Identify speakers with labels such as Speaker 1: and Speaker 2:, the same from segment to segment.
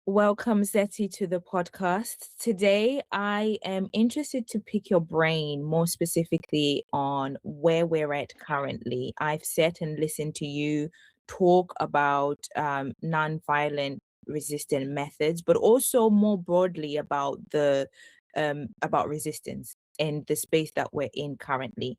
Speaker 1: Welcome, Zethi, to the podcast. Today, I am interested to pick your brain more specifically on where we're at currently. I've sat and listened to you talk about nonviolent resistant methods, but also more broadly about the about resistance and the space that we're in currently.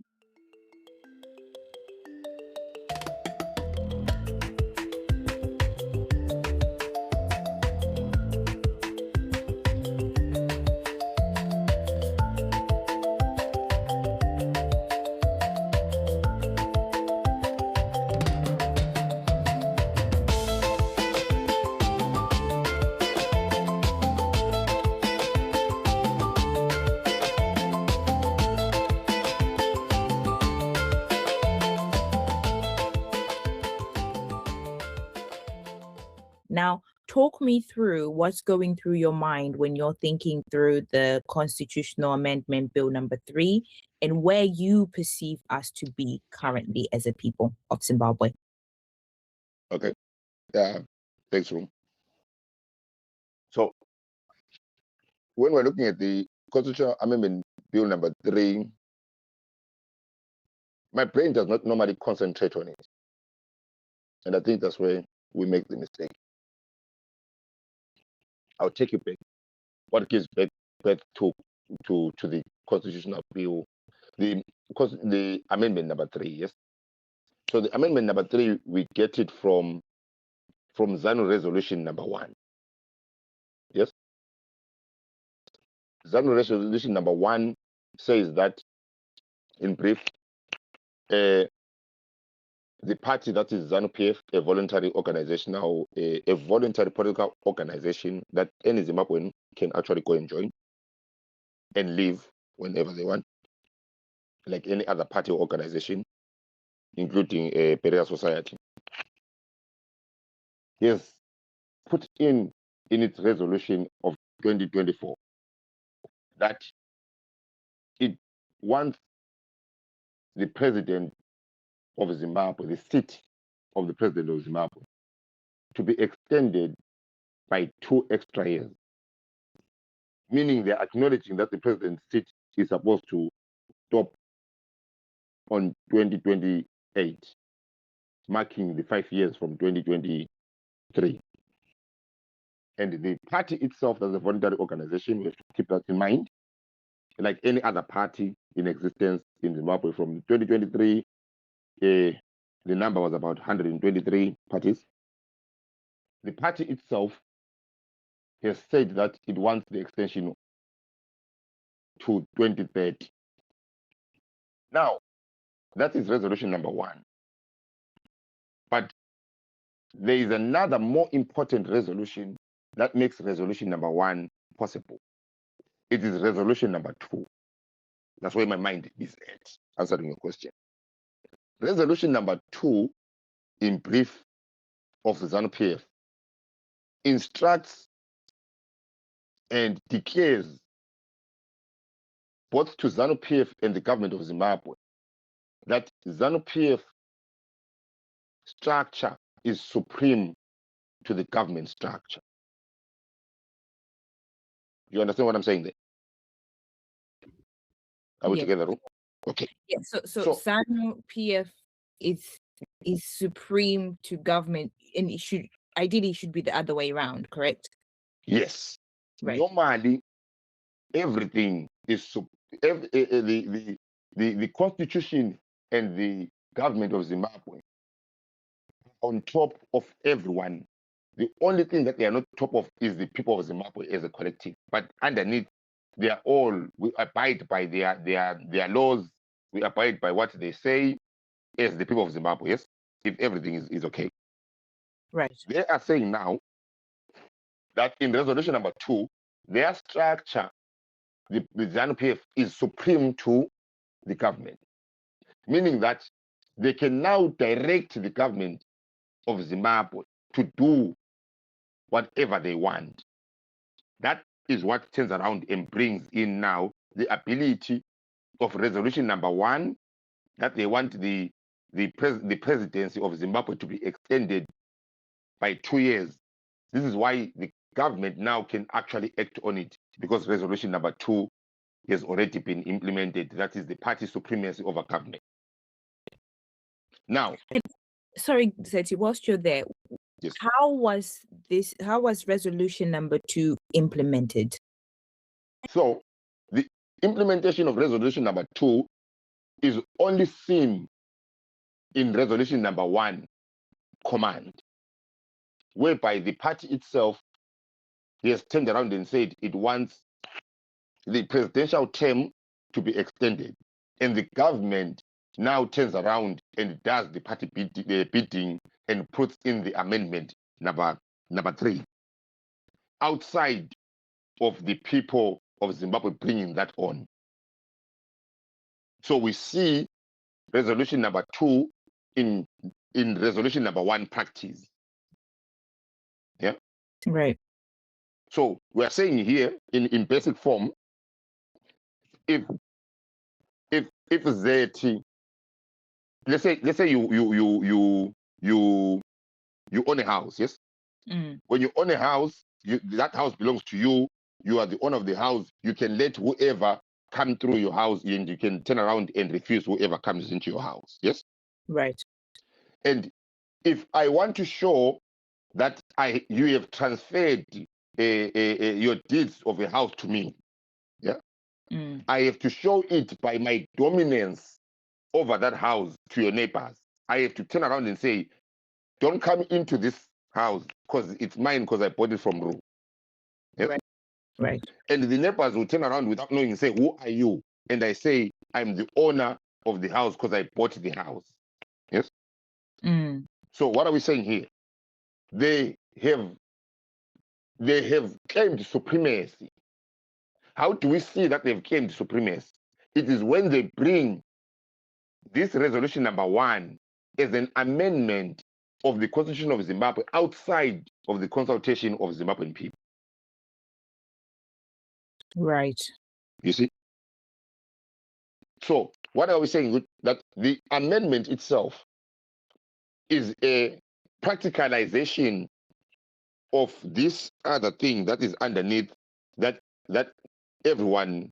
Speaker 1: Now, talk me through what's going through your mind when you're thinking through the Constitutional Amendment Bill number 3 and where you perceive us to be currently as a people of Zimbabwe.
Speaker 2: Okay. Yeah. Thanks, Room. So when we're looking at the Constitutional Amendment Bill number 3, my brain does not normally concentrate on it. And I think that's where we make the mistake. I'll take you back. What gives back to the Constitutional Bill, the Amendment number 3, yes? So the Amendment number 3, we get it from ZANU Resolution number 1. Yes? ZANU Resolution number 1 says that, in brief, the party that is ZANU-PF, a voluntary organizational, a voluntary political organization that any Zimbabwean can actually go and join and leave whenever they want, like any other party or organization, including a Berea Society. Yes, put in its resolution of 2024 that it wants the president of Zimbabwe, the seat of the president of Zimbabwe, to be extended by 2 extra years, meaning they're acknowledging that the president's seat is supposed to stop on 2028, marking the 5 years from 2023. And the party itself, as a voluntary organization, we have to keep that in mind. Like any other party in existence in Zimbabwe from 2023, the number was about 123 parties. The party itself has said that it wants the extension to 2030. Now, that is resolution number 1. But there is another more important resolution that makes resolution number 1 possible. It is resolution number 2. That's where my mind is at, answering your question. Resolution number 2, in brief, of the ZANU-PF, instructs and declares both to ZANU-PF and the government of Zimbabwe that ZANU-PF structure is supreme to the government structure. You understand what I'm saying there? Are we together? Okay.
Speaker 1: Yeah, so ZANU-PF is supreme to government, and it should ideally be the other way around, correct?
Speaker 2: Yes.
Speaker 1: Right.
Speaker 2: Normally, everything is the constitution and the government of Zimbabwe on top of everyone. The only thing that they are not top of is the people of Zimbabwe as a collective. But underneath, they are all, we abide by their laws. We abide by what they say as the people of Zimbabwe. Yes, if everything is okay.
Speaker 1: Right.
Speaker 2: They are saying now that in resolution number 2, their structure, the ZANU-PF, is supreme to the government, meaning that they can now direct the government of Zimbabwe to do whatever they want. That is what turns around and brings in now the ability of resolution number 1, that they want the presidency of Zimbabwe to be extended by 2 years. This is why the government now can actually act on it because resolution number 2 has already been implemented. That is the party supremacy over government. Now,
Speaker 1: sorry, Zethi, whilst you're there,
Speaker 2: yes.
Speaker 1: how was resolution number 2 implemented?
Speaker 2: So the implementation of resolution number 2 is only seen in resolution number 1 command, whereby the party itself has turned around and said it wants the presidential term to be extended, and the government now turns around and does the party bidding and puts in the amendment number 3 outside of the people of Zimbabwe bringing that on. So we see resolution number 2 in resolution number 1 practice. Yeah.
Speaker 1: Right.
Speaker 2: So we are saying here in basic form, if Zethi, let's say you own a house, yes. When you own a house, that house belongs to you. You are the owner of the house. You can let whoever come through your house, and you can turn around and refuse whoever comes into your house. Yes.
Speaker 1: Right.
Speaker 2: And if I want to show that you have transferred your deeds of a house to me, yeah, I have to show it by my dominance over that house to your neighbors. I have to turn around and say, don't come into this house because it's mine because I bought it from Ru. Yes?
Speaker 1: Right.
Speaker 2: And the neighbors will turn around without knowing and say, who are you? And I say, I'm the owner of the house because I bought the house. Yes. So what are we saying here? They have claimed supremacy. How do we see that they've claimed supremacy? It is when they bring this resolution number 1 as an amendment of the Constitution of Zimbabwe outside of the consultation of Zimbabwean people.
Speaker 1: Right.
Speaker 2: You see? So what are we saying? That the amendment itself is a practicalization of this other thing that is underneath, that everyone,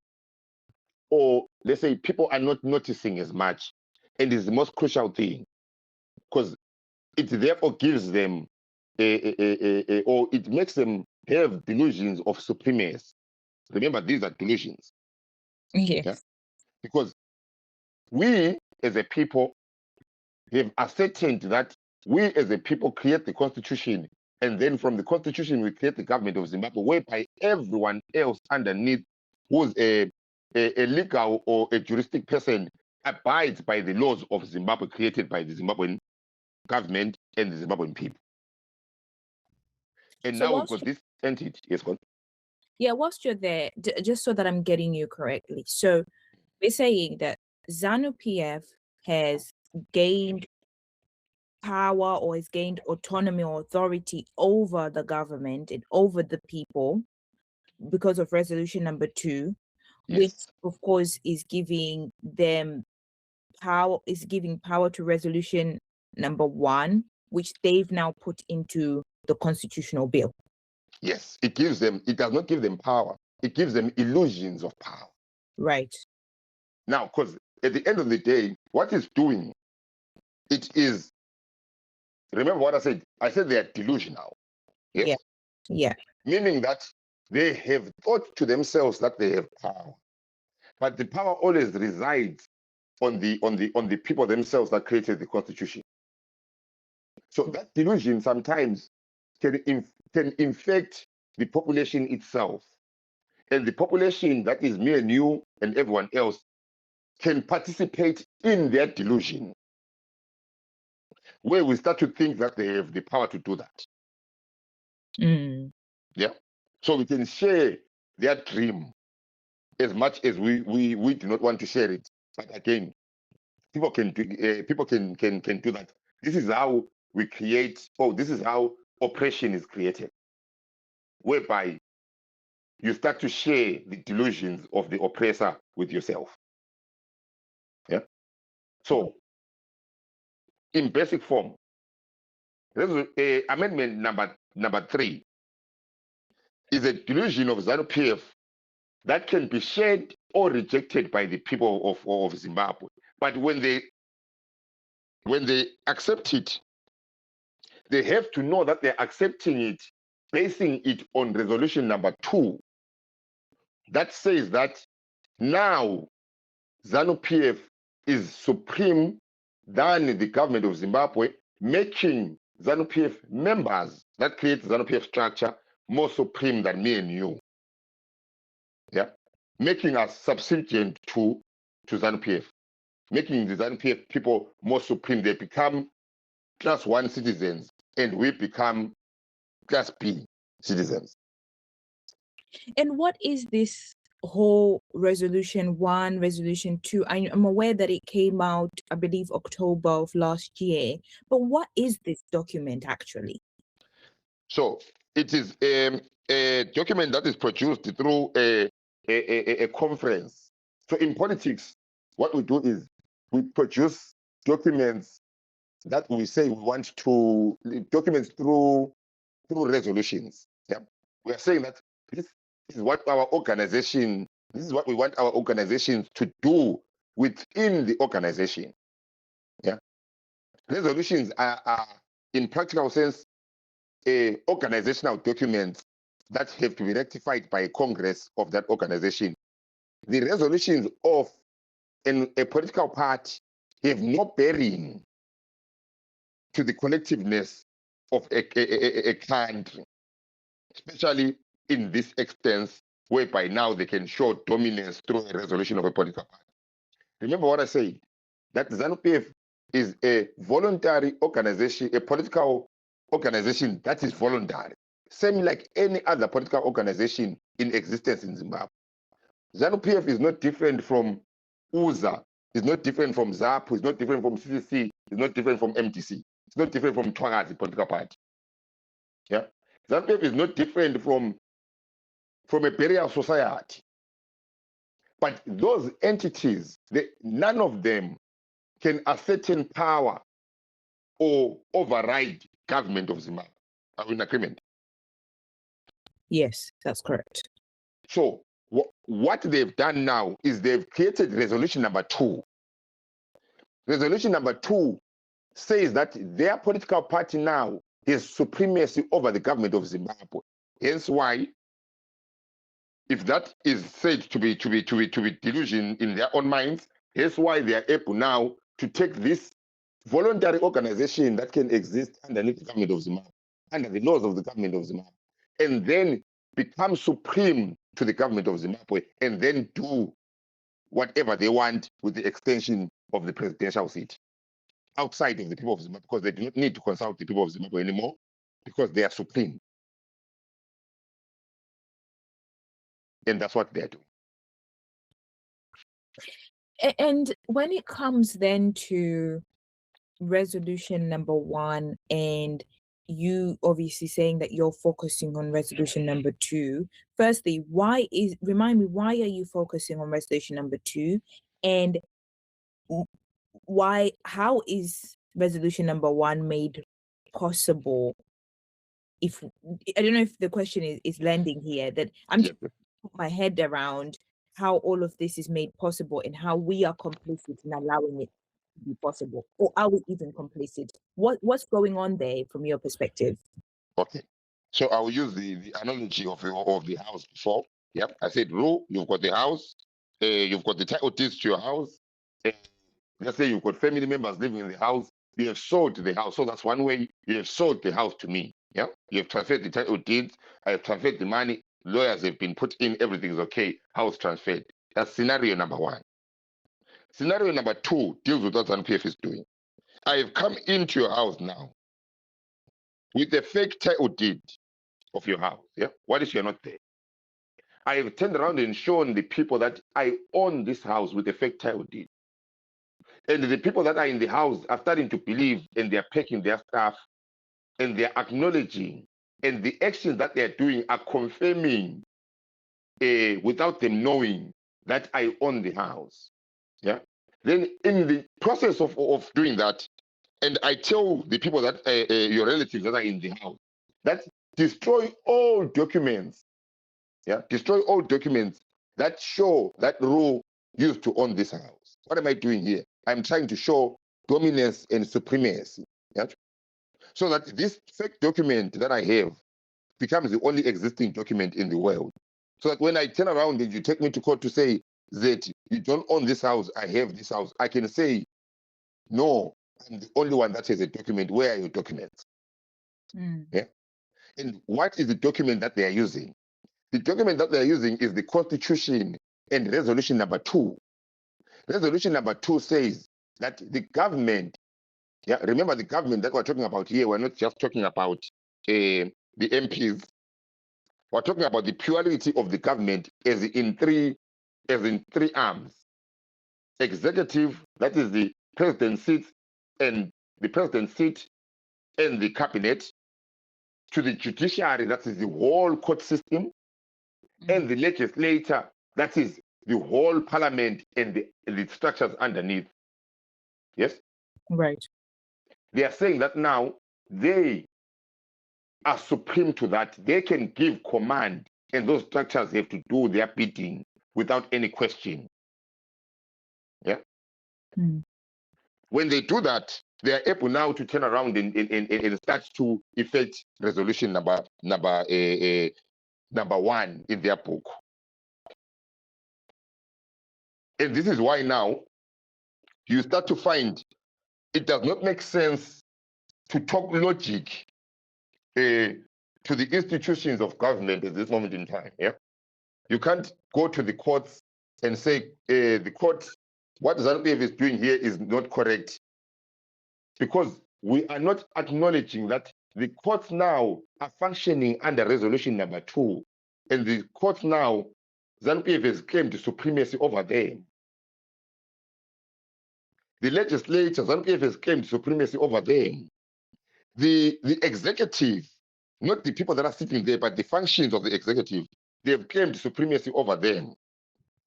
Speaker 2: or let's say people, are not noticing as much, and is the most crucial thing, because it therefore gives them or it makes them have delusions of supremacy. Remember, these are delusions.
Speaker 1: Yes.
Speaker 2: Yeah? Because we as a people have ascertained that we as a people create the constitution, and then from the constitution we create the government of Zimbabwe, whereby everyone else underneath, who's a legal or a juristic person, abides by the laws of Zimbabwe created by the Zimbabwean government and the Zimbabwean people. And so now we've got this entity. Yes, go on.
Speaker 1: Yeah, whilst you're there, just so that I'm getting you correctly. So we're saying that ZANU-PF has gained power or has gained autonomy or authority over the government and over the people because of resolution number 2,
Speaker 2: Yes.
Speaker 1: which of course is giving them power, is giving power to resolution number 1, which they've now put into the constitutional bill.
Speaker 2: Yes, it gives them, it does not give them power. It gives them illusions of power.
Speaker 1: Right.
Speaker 2: Now, because at the end of the day, what it's doing, it is, remember what I said? I said they are delusional. Yes?
Speaker 1: Yeah.
Speaker 2: Meaning that they have thought to themselves that they have power. But the power always resides on the people themselves that created the constitution. So that delusion sometimes can infect the population itself. And the population that is me and you and everyone else can participate in their delusion, where we start to think that they have the power to do that. Yeah. So we can share their dream as much as we do not want to share it. But again, people can do that. This is how we create, this is how oppression is created, whereby you start to share the delusions of the oppressor with yourself. Yeah. So, in basic form, amendment number 3 is a delusion of ZANU-PF that can be shared or rejected by the people of Zimbabwe. But when they accept it, they have to know that they're accepting it, basing it on resolution number 2, that says that now ZANU-PF is supreme than the government of Zimbabwe, making ZANU-PF members that create ZANU-PF structure more supreme than me and you. Yeah, making us subservient to ZANU-PF, making the ZANU-PF people more supreme. They become class 1 citizens, and we become class B citizens.
Speaker 1: And what is this whole resolution 1, resolution 2? I'm aware that it came out, I believe, October of last year. But what is this document actually?
Speaker 2: So it is a document that is produced through a conference. So in politics, what we do is we produce documents that we say we want to documents through resolutions. Yeah, we are saying that this is what our organization, this is what we want our organizations to do within the organization. Yeah, resolutions are in practical sense organizational documents that have to be ratified by a congress of that organization. The resolutions of a political party have no bearing to the collectiveness of a country, especially in this extent, whereby now they can show dominance through a resolution of a political party. Remember what I said, that ZANU-PF is a voluntary organization, a political organization that is voluntary, same like any other political organization in existence in Zimbabwe. ZANU-PF is not different from UZA, it's not different from ZAPU, it's not different from CCC, it's not different from MTC, it's not different from Twagazi political party. Yeah, ZANU-PF is not different from a burial society. But those entities, none of them can ascertain power or override government of Zimbabwe. Are we in agreement?
Speaker 1: Yes, that's correct.
Speaker 2: So what they've done now is they've created resolution number 2. Resolution number 2 says that their political party now has supremacy over the government of Zimbabwe. Hence why, if that is said to be delusion in their own minds, hence why they are able now to take this voluntary organization that can exist underneath the government of Zimbabwe, under the laws of the government of Zimbabwe, and then become supreme to the government of Zimbabwe, and then do whatever they want with the extension of the presidential seat outside of the people of Zimbabwe, because they do not need to consult the people of Zimbabwe anymore, because they are supreme. And that's what they're doing.
Speaker 1: And when it comes then to resolution number 1, and you obviously saying that you're focusing on resolution number 2, firstly, remind me, why are you focusing on resolution number 2? And how is resolution number 1 made possible? If I don't know if the question is landing here, that I'm just put my head around how all of this is made possible and how we are complicit in allowing it to be possible, or are we even complicit? What's going on there from your perspective?
Speaker 2: Okay, so I will use the analogy of the house before. Yep, I said, Ru, you've got the house, you've got the title deeds to your house. Let's say you've got family members living in the house. You have sold the house, so that's one way. You have sold the house to me. Yeah, you have transferred the title deeds. I have transferred the money. Lawyers have been put in. Everything is okay. House transferred. That's scenario number 1. Scenario number 2 deals with what ZANU-PF is doing. I have come into your house now with a fake title deed of your house. Yeah, what if you're not there? I have turned around and shown the people that I own this house with a fake title deed. And the people that are in the house are starting to believe, and they're packing their stuff, and they're acknowledging, and the actions that they're doing are confirming without them knowing that I own the house. Yeah. Then in the process of doing that, and I tell the people that your relatives that are in the house that destroy all documents Yeah, destroy all documents that show that Ru used to own this house. What am I doing here? I'm trying to show dominance and supremacy. Yeah? So that this fake document that I have becomes the only existing document in the world. So that when I turn around and you take me to court to say that you don't own this house, I have this house, I can say, no, I'm the only one that has a document. Where are your documents? Yeah. And what is the document that they are using? The document that they are using is the Constitution and Resolution number 2. Resolution number 2 says that the government, yeah, remember the government that we're talking about here, we're not just talking about the MPs. We're talking about the plurality of the government as in three arms. Executive, that is the president seat and the president seat and the cabinet, to the judiciary, that is the whole court system, and the legislature, that is the whole parliament and the structures underneath. Yes?
Speaker 1: Right.
Speaker 2: They are saying that now they are supreme to that. They can give command, and those structures have to do their bidding without any question. Yeah? When they do that, they are able now to turn around and start to effect resolution number 1 in their book. And this is why now you start to find it does not make sense to talk logic to the institutions of government at this moment in time. Yeah, you can't go to the courts and say the court, what ZANU-PF is doing here is not correct, because we are not acknowledging that the courts now are functioning under resolution number 2, and the courts now, ZANU-PF has claimed supremacy over them. The legislature, ZANU-PF has claimed supremacy over them. The executive, not the people that are sitting there, but the functions of the executive, they have claimed supremacy over them,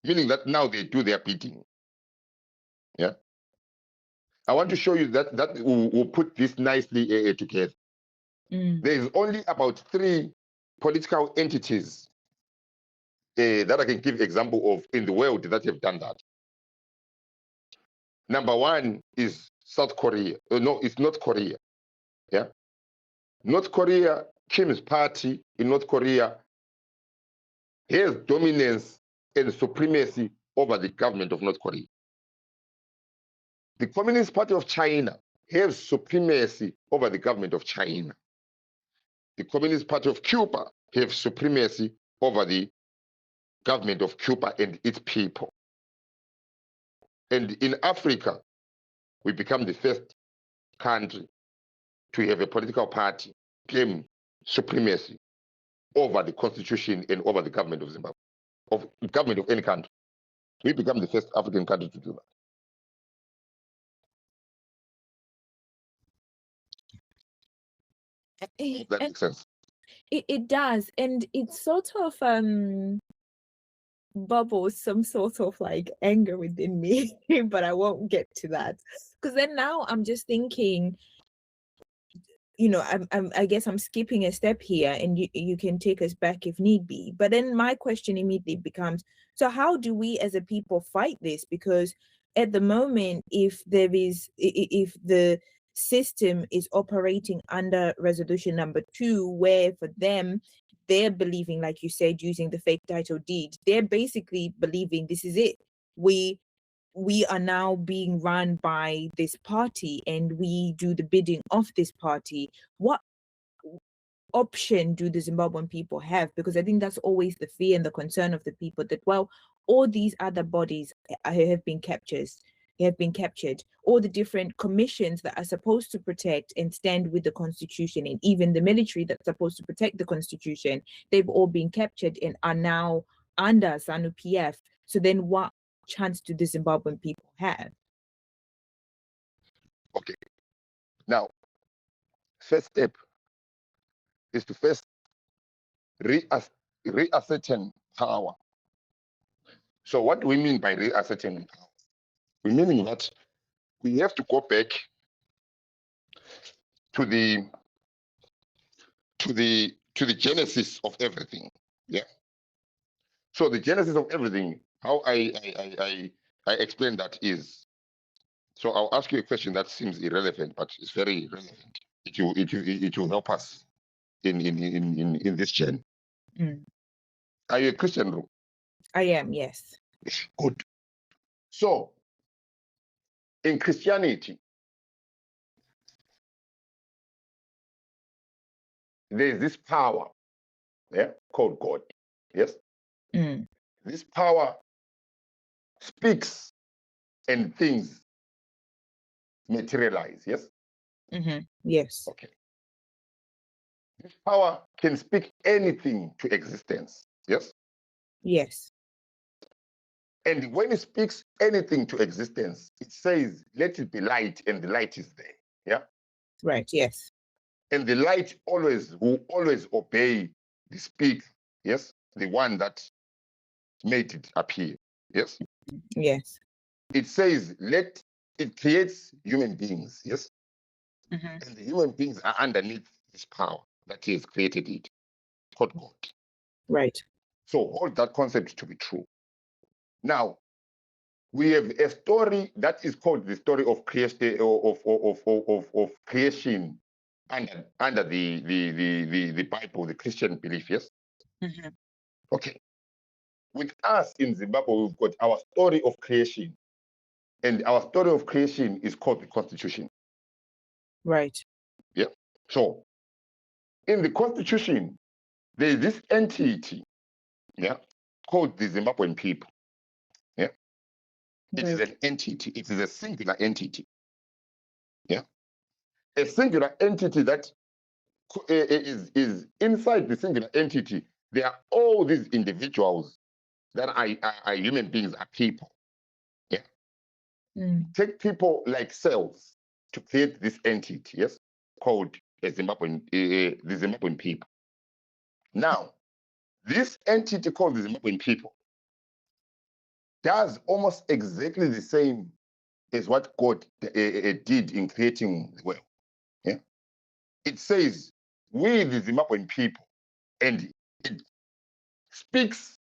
Speaker 2: meaning that now they do their bidding. Yeah. I want to show you that we'll put this nicely together. There is only about 3 political entities that I can give example of in the world that have done that. Number 1 is South Korea. No, it's North Korea. Yeah. North Korea, Kim's party in North Korea has dominance and supremacy over the government of North Korea. The Communist Party of China has supremacy over the government of China. The Communist Party of Cuba have supremacy over the government of Cuba and its people. And in Africa, we become the first country to have a political party claim supremacy over the constitution and over the government of Zimbabwe, of government of any country. We become the first African country to do that. That makes sense.
Speaker 1: It does, and it sort of bubbles some sort of like anger within me, but I won't get to that, because then now I'm just thinking, I guess I'm skipping a step here, and you can take us back if need be. But then my question immediately becomes, so how do we as a people fight this? Because at the moment, if the system is operating under resolution number 2, where for them, they're believing, like you said, using the fake title deed, they're basically believing this is it. We are now being run by this party and we do the bidding of this party. What option do the Zimbabwean people have? Because I think that's always the fear and the concern of the people, that, well, all these other bodies have been captured. All the different commissions that are supposed to protect and stand with the Constitution, and even the military that's supposed to protect the Constitution, they've all been captured and are now under ZANU-PF. So then what chance do the Zimbabwean people have?
Speaker 2: Okay. Now, first step is to first reascertain power. So what do we mean by reascertaining power? We mean that we have to go back to the genesis of everything. Yeah. So the genesis of everything, how I explain that is, so I'll ask you a question that seems irrelevant, but it's very relevant. It will help us in this journey.
Speaker 1: Mm.
Speaker 2: Are you a Christian, Ru?
Speaker 1: I am, yes.
Speaker 2: Good. So in Christianity, there's this power, yeah, called God. Yes.
Speaker 1: Mm.
Speaker 2: This power speaks and things materialize. Yes.
Speaker 1: Mm-hmm. Yes.
Speaker 2: Okay. This power can speak anything to existence. Yes.
Speaker 1: Yes.
Speaker 2: And when it speaks anything to existence, it says, let it be light, and the light is there. Yeah.
Speaker 1: Right. Yes.
Speaker 2: And the light will always obey the speak. Yes. The one that made it appear. Yes.
Speaker 1: Yes.
Speaker 2: It says, it creates human beings. Yes.
Speaker 1: Mm-hmm.
Speaker 2: And the human beings are underneath this power that has created it, called God.
Speaker 1: Right.
Speaker 2: So hold that concept to be true. Now, we have a story that is called the story of creation of creation under the Bible, the Christian belief. Yes.
Speaker 1: Mm-hmm.
Speaker 2: Okay. With us in Zimbabwe, we've got our story of creation, and our story of creation is called the Constitution.
Speaker 1: Right.
Speaker 2: Yeah. So in the Constitution, there is this entity, yeah, called the Zimbabwean people. Yeah. It is
Speaker 1: Right.
Speaker 2: an entity. It is a singular entity. Yeah. A singular entity that is inside the singular entity. There are all these individuals that are human beings, are people. Yeah.
Speaker 1: Mm.
Speaker 2: Take people like cells to create this entity, yes, called the Zimbabwean people. Now, this entity called the Zimbabwean people does almost exactly the same as what God did in creating the world. Yeah? It says, we the Zimbabwean people, and it speaks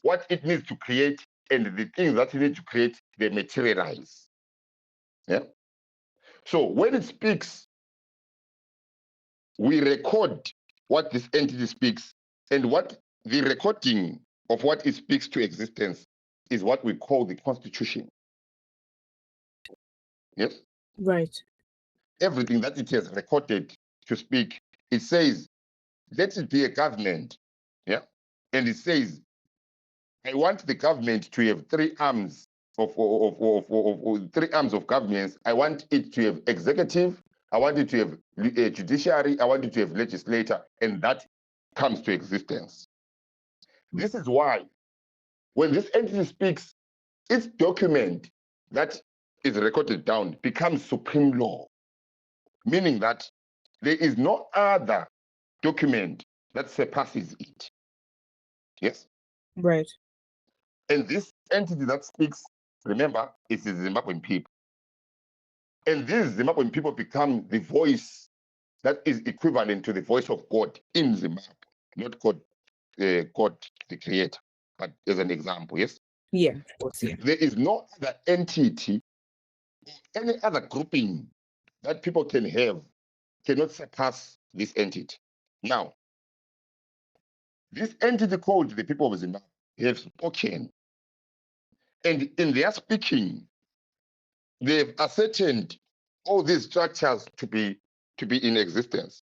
Speaker 2: what it needs to create, and the things that it needs to create, they materialize. Yeah. So when it speaks, we record what this entity speaks, and what the recording of what it speaks to existence is what we call the Constitution. Yes.
Speaker 1: Right.
Speaker 2: Everything that it has recorded to speak, it says, let it be a government. Yeah. And it says, I want the government to have three arms of three arms of governments. I want it to have executive, I want it to have a judiciary, I want it to have legislature, and that comes to existence. This is why when this entity speaks, its document that is recorded down becomes supreme law, meaning that there is no other document that surpasses it. Yes.
Speaker 1: Right.
Speaker 2: And this entity that speaks, remember, is the Zimbabwean people. And these Zimbabwean people become the voice that is equivalent to the voice of God in Zimbabwe, not God, God the creator, but as an example, yes?
Speaker 1: Yeah, of course, yeah.
Speaker 2: There is no other entity, any other grouping that people can have cannot surpass this entity. Now, this entity called the people of Zimbabwe have spoken, and in their speaking, they've ascertained all these structures to be in existence,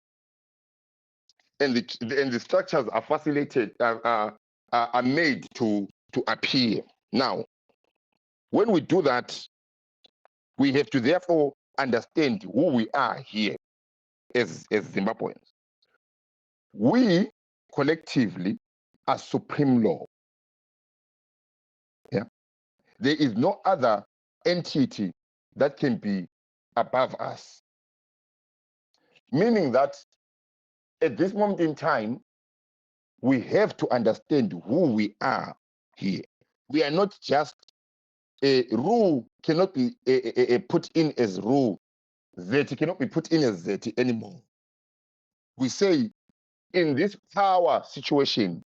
Speaker 2: and the structures are facilitated, are made to appear. Now, when we do that, we have to therefore understand who we are here as Zimbabweans. We collectively are supreme law. Yeah, there is no other entity that can be above us. Meaning that at this moment in time, we have to understand who we are here. We are not just a rule, cannot be put in as rule. Zethi cannot be put in as Zethi anymore. We say in this power situation,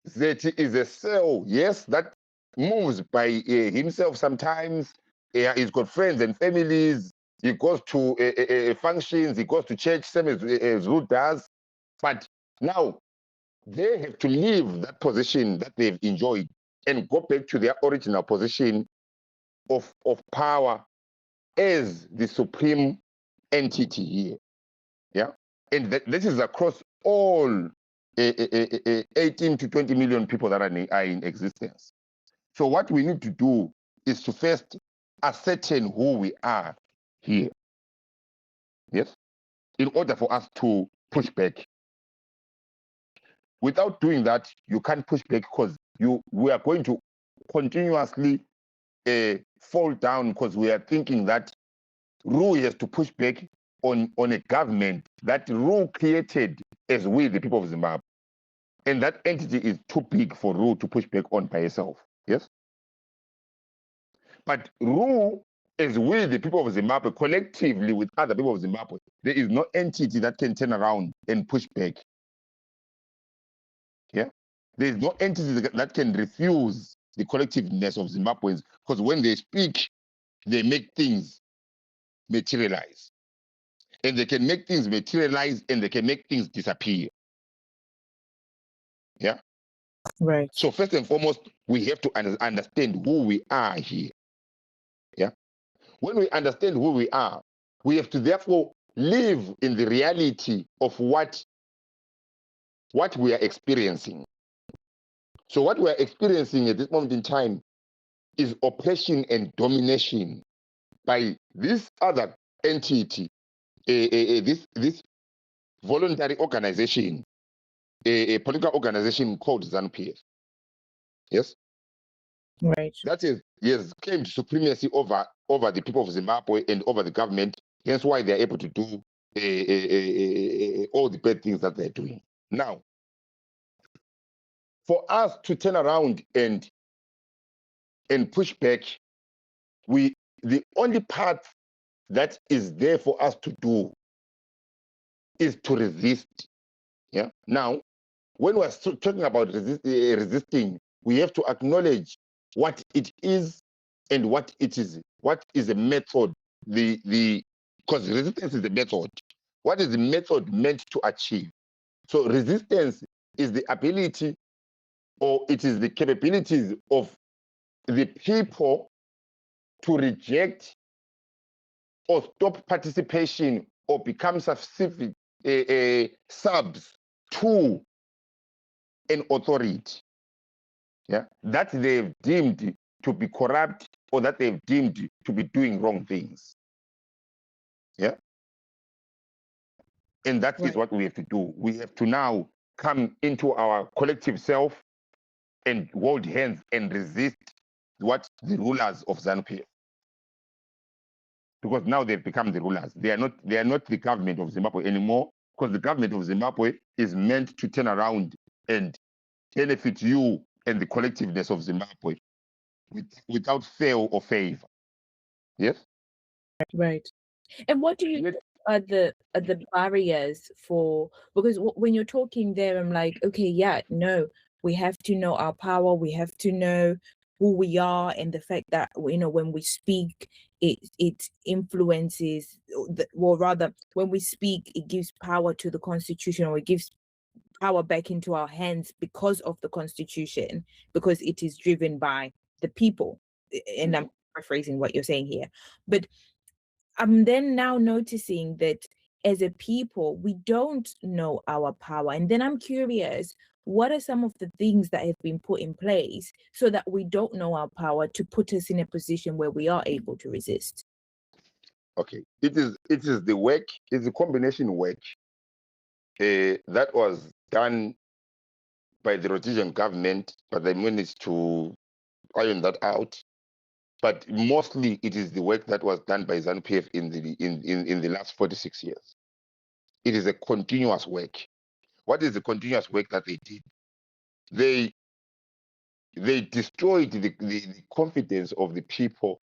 Speaker 2: Zethi is a cell, yes, that moves by himself sometimes. He's got friends and families. He goes to functions. He goes to church, same as Ruth does. But now they have to leave that position that they've enjoyed and go back to their original position of power as the supreme entity here. Yeah. And this is across all 18 to 20 million people that are in existence. So what we need to do is to first ascertain who we are here. Yes. In order for us to push back. Without doing that, you can't push back because we are going to continuously fall down because we are thinking that Ru has to push back on a government that Ru created as we, the people of Zimbabwe. And that entity is too big for Ru to push back on by herself. Yes? But Ru, as we, the people of Zimbabwe, collectively with other people of Zimbabwe, there is no entity that can turn around and push back. Yeah? There is no entity that can refuse the collectiveness of Zimbabweans because when they speak, they make things materialize. And they can make things materialize and they can make things disappear. Yeah.
Speaker 1: Right.
Speaker 2: So first and foremost, we have to understand who we are here. Yeah. When we understand who we are, we have to therefore live in the reality of what we are experiencing. So what we are experiencing at this moment in time is oppression and domination by this other entity, this voluntary organization, a political organization called ZANU-PF. Yes.
Speaker 1: Right.
Speaker 2: That is, yes, claimed supremacy over the people of Zimbabwe and over the government. Hence why they're able to do all the bad things that they're doing. Now, for us to turn around and push back, the only part that is there for us to do is to resist. Yeah. Now, when we're talking about resisting, we have to acknowledge what it is and what it is. What is the method? Because resistance is the method. What is the method meant to achieve? So resistance is the ability, or it is the capabilities of the people to reject or stop participation or become subs to an authority, yeah, that they've deemed to be corrupt or that they've deemed to be doing wrong things. Yeah. And that is what we have to do. We have to now come into our collective self and hold hands and resist what the rulers of ZANU-PF. Because now they've become the rulers. They are not the government of Zimbabwe anymore, because the government of Zimbabwe is meant to turn around and benefit you and the collectiveness of Zimbabwe without fail or favor. Yes?
Speaker 1: Right. And what do you think are the barriers for, because when you're talking there, I'm like, okay, yeah, no, we have to know our power, we have to know who we are, and the fact that, you know, when we speak, it influences, or rather, when we speak, it gives power to the constitution, or it gives power back into our hands because of the constitution, because it is driven by the people. And I'm paraphrasing what you're saying here, but I'm then now noticing that as a people, we don't know our power. And then I'm curious, what are some of the things that have been put in place so that we don't know our power to put us in a position where we are able to resist?
Speaker 2: Okay. It is the work, it's a combination work that was done by the Rhodesian government, but they managed to iron that out. But mostly it is the work that was done by ZANU-PF in the last 46 years. It is a continuous work. What is the continuous work that they did? They destroyed the confidence of the people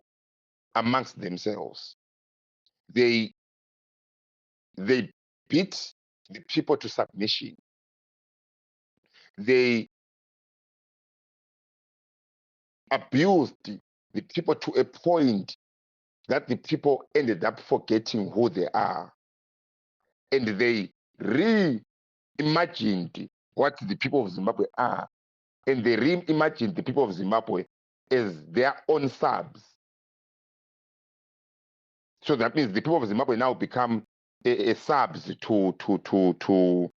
Speaker 2: amongst themselves. They beat the people to submission. They abused the people to a point that the people ended up forgetting who they are. And they reimagined what the people of Zimbabwe are. And they reimagined the people of Zimbabwe as their own subs. So that means the people of Zimbabwe now become a subs to ZANU-PF.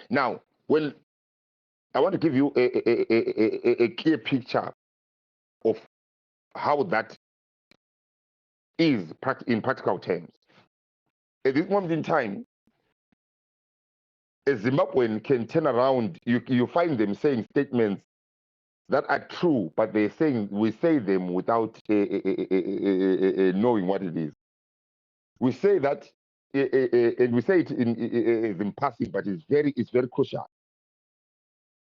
Speaker 2: Now, when I want to give you a clear picture of how that is in practical terms. At this moment in time, a Zimbabwean can turn around, you find them saying statements that are true, but we say them without knowing what it is. We say that, and we say it in passing, but it's very crucial.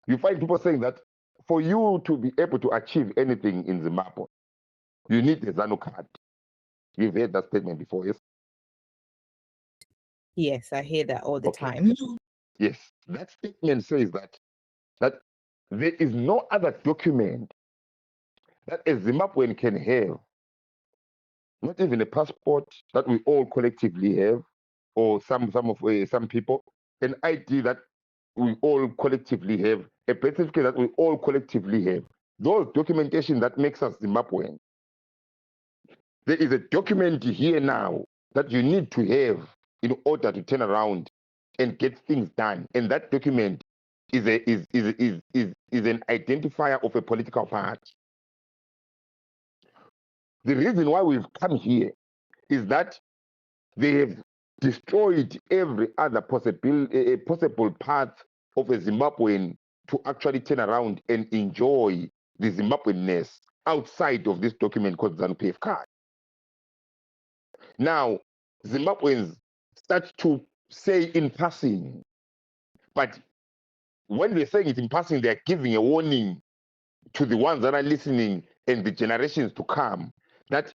Speaker 2: You find people saying that for you to be able to achieve anything in Zimbabwe, you need a ZANU card. You've heard that statement before, yes?
Speaker 1: Yes, I hear that all the
Speaker 2: Okay.
Speaker 1: time.
Speaker 2: Yes, that statement says that there is no other document that a Zimbabwean can have, not even a passport that we all collectively have, or some people, an ID that we all collectively have, a birth certificate that we all collectively have. Those documentation that makes us Zimbabwean. There is a document here now that you need to have in order to turn around and get things done, and that document is an identifier of a political party. The reason why we've come here is that they have destroyed every other possible path of a Zimbabwean to actually turn around and enjoy the Zimbabweanness outside of this document called ZANU-PF card. Now, Zimbabweans start to say in passing, but when they're saying it in passing, they're giving a warning to the ones that are listening and the generations to come that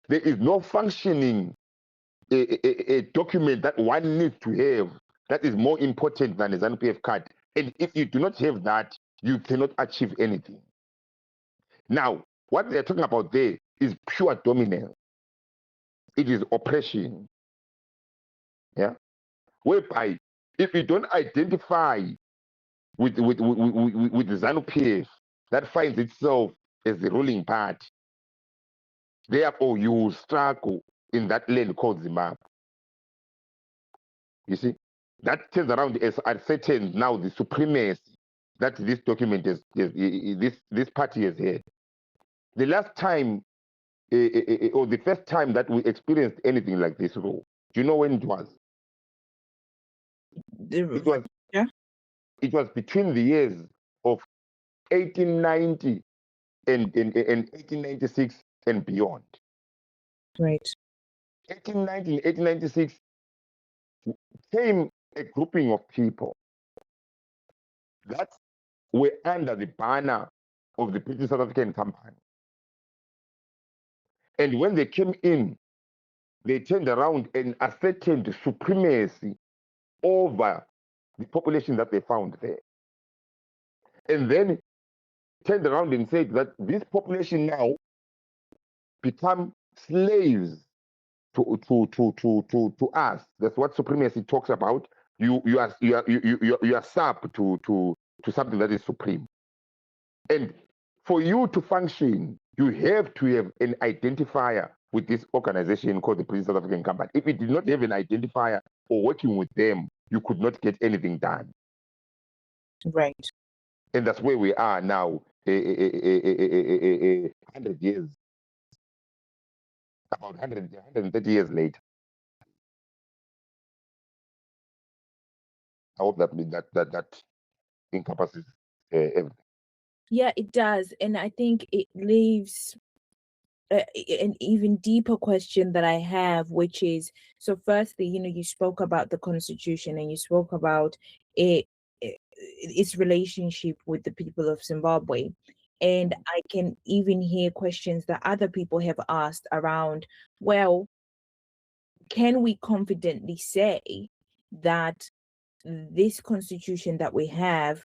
Speaker 2: there is no functioning a document that one needs to have that is more important than a ZANU-PF card. And if you do not have that, you cannot achieve anything. Now, what they're talking about there is pure dominance. It is oppression. Yeah, whereby if you don't identify with the ZANU-PF that finds itself as the ruling party, therefore you will struggle in that land called Zimbabwe. You see, that turns around as ascertained now the supremacy that this document this party has had. The last time, or the first time that we experienced anything like this, do you know when it was? It was between the years of 1890 and 1896 and beyond.
Speaker 1: Right.
Speaker 2: 1890 and 1896 came a grouping of people that were under the banner of the British South African Company. And when they came in, they turned around and ascertained supremacy over the population that they found there. And then turned around and said that this population now become slaves to us. That's what supremacy talks about. You are sub to something that is supreme. And for you to function, you have to have an identifier with this organization called the British South African Company. If you did not have an identifier or working with them, you could not get anything done.
Speaker 1: Right.
Speaker 2: And that's where we are now, 100 years, about 130 years later. I hope that encompasses everything.
Speaker 1: Yeah, it does. And I think it leaves an even deeper question that I have, which is, so firstly, you spoke about the Constitution and you spoke about its relationship with the people of Zimbabwe. And I can even hear questions that other people have asked around, well, can we confidently say that this constitution that we have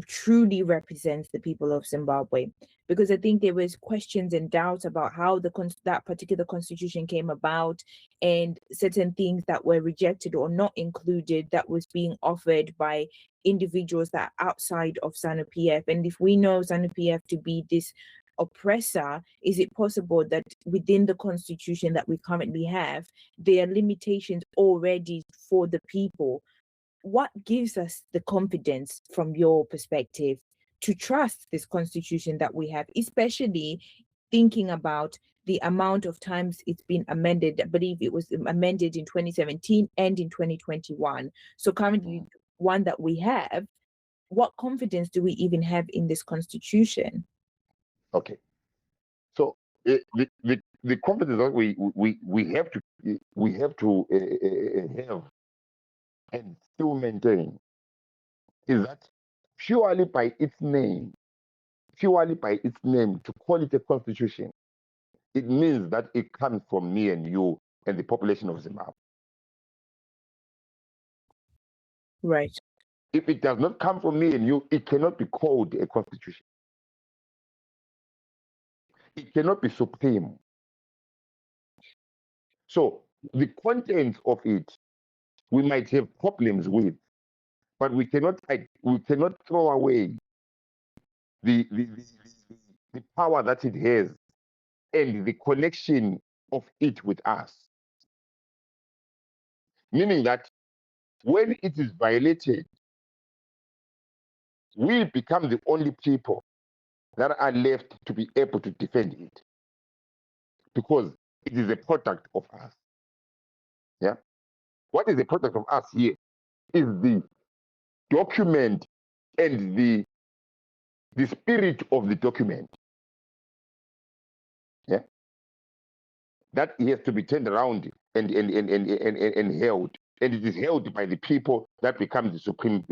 Speaker 1: truly represents the people of Zimbabwe, because I think there was questions and doubts about how that particular constitution came about, and certain things that were rejected or not included that was being offered by individuals that are outside of ZANU-PF. And if we know ZANU-PF to be this oppressor, is it possible that within the constitution that we currently have, there are limitations already for the people? What gives us the confidence from your perspective to trust this constitution that we have, especially thinking about the amount of times it's been amended? I believe it was amended in 2017 and in 2021. So currently, one that we have, what confidence do we even have in this constitution?
Speaker 2: Okay. So the confidence that we have to have and still maintain is that purely by its name, to call it a constitution, it means that it comes from me and you and the population of Zimbabwe.
Speaker 1: Right.
Speaker 2: If it does not come from me and you, it cannot be called a constitution. It cannot be supreme. So the contents of it, we might have problems with, but we cannot throw away the power that it has and the connection of it with us. Meaning that when it is violated, we become the only people that are left to be able to defend it, because it is a product of us. Yeah. What is the product of us here is the document and the spirit of the document. Yeah. That has to be turned around and held. And it is held by the people that become the supreme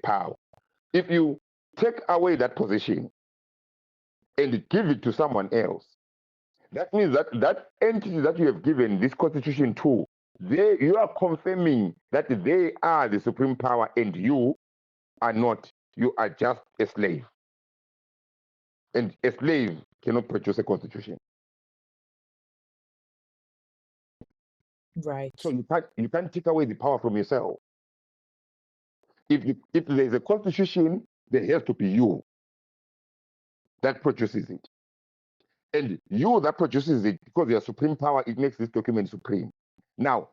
Speaker 2: power. If you take away that position and give it to someone else, that means that that entity that you have given this constitution to, you are confirming that they are the supreme power and you are not. You are just a slave. And a slave cannot produce a constitution.
Speaker 1: Right.
Speaker 2: So you can't take away the power from yourself. If there's a constitution, there has to be you that produces it. And you that produces it, because you are supreme power, it makes this document supreme. Now,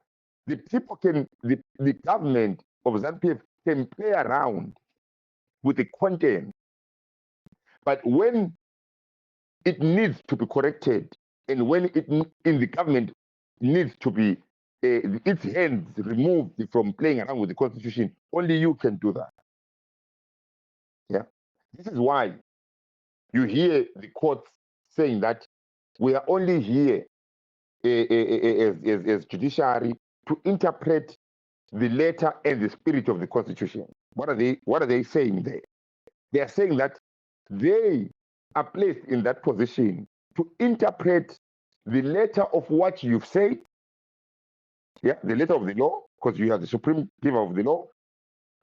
Speaker 2: the people the government of ZANU-PF can play around with the content, but when it needs to be corrected, and when it in the government needs to be its hands removed from playing around with the constitution, only you can do that. Yeah, this is why you hear the courts saying that we are only here as judiciary to interpret the letter and the spirit of the constitution. What are they saying there? They are saying that they are placed in that position to interpret the letter of what you've said, yeah, the letter of the law, because you are the supreme giver of the law,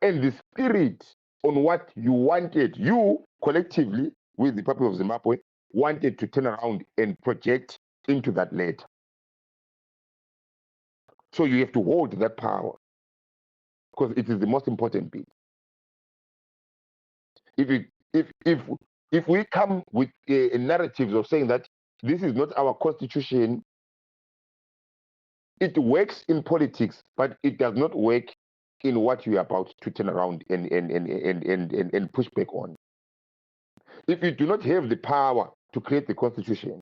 Speaker 2: and the spirit on what you wanted, you collectively with the people of Zimbabwe wanted to turn around and project into that letter. So you have to hold that power, because it is the most important bit. If we come with narratives of saying that this is not our constitution, it works in politics, but it does not work in what you are about to turn around and push back on. If you do not have the power to create the constitution,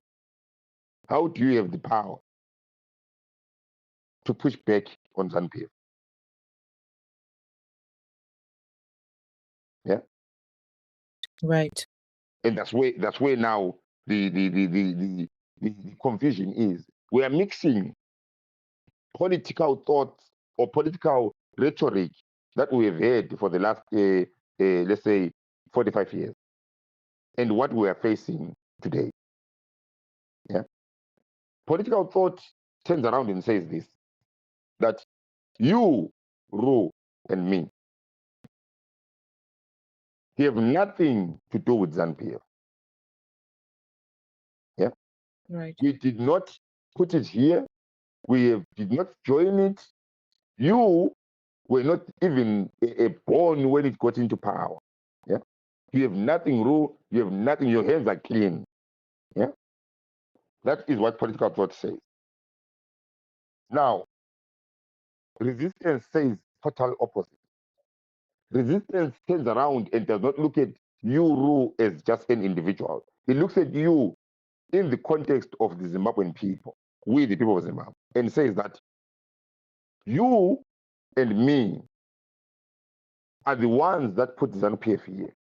Speaker 2: how do you have the power to push back on ZANU-PF? Yeah.
Speaker 1: Right.
Speaker 2: And that's where now the confusion is. We are mixing political thoughts or political rhetoric that we have had for the last, let's say, 45 years, and what we are facing today. Yeah, political thought turns around and says this: that you rule and me. have nothing to do with ZANU-PF. Yeah.
Speaker 1: Right.
Speaker 2: We did not put it here. Did not join it. You were not even born when it got into power. Yeah. You have nothing rule. You have nothing. Your hands are clean. Yeah. That is what political thought says. Now, resistance says total opposite. Resistance turns around and does not look at you, Ru, as just an individual. It looks at you in the context of the Zimbabwean people, we the people of Zimbabwe, and says that you and me are the ones that put ZANU-PF here.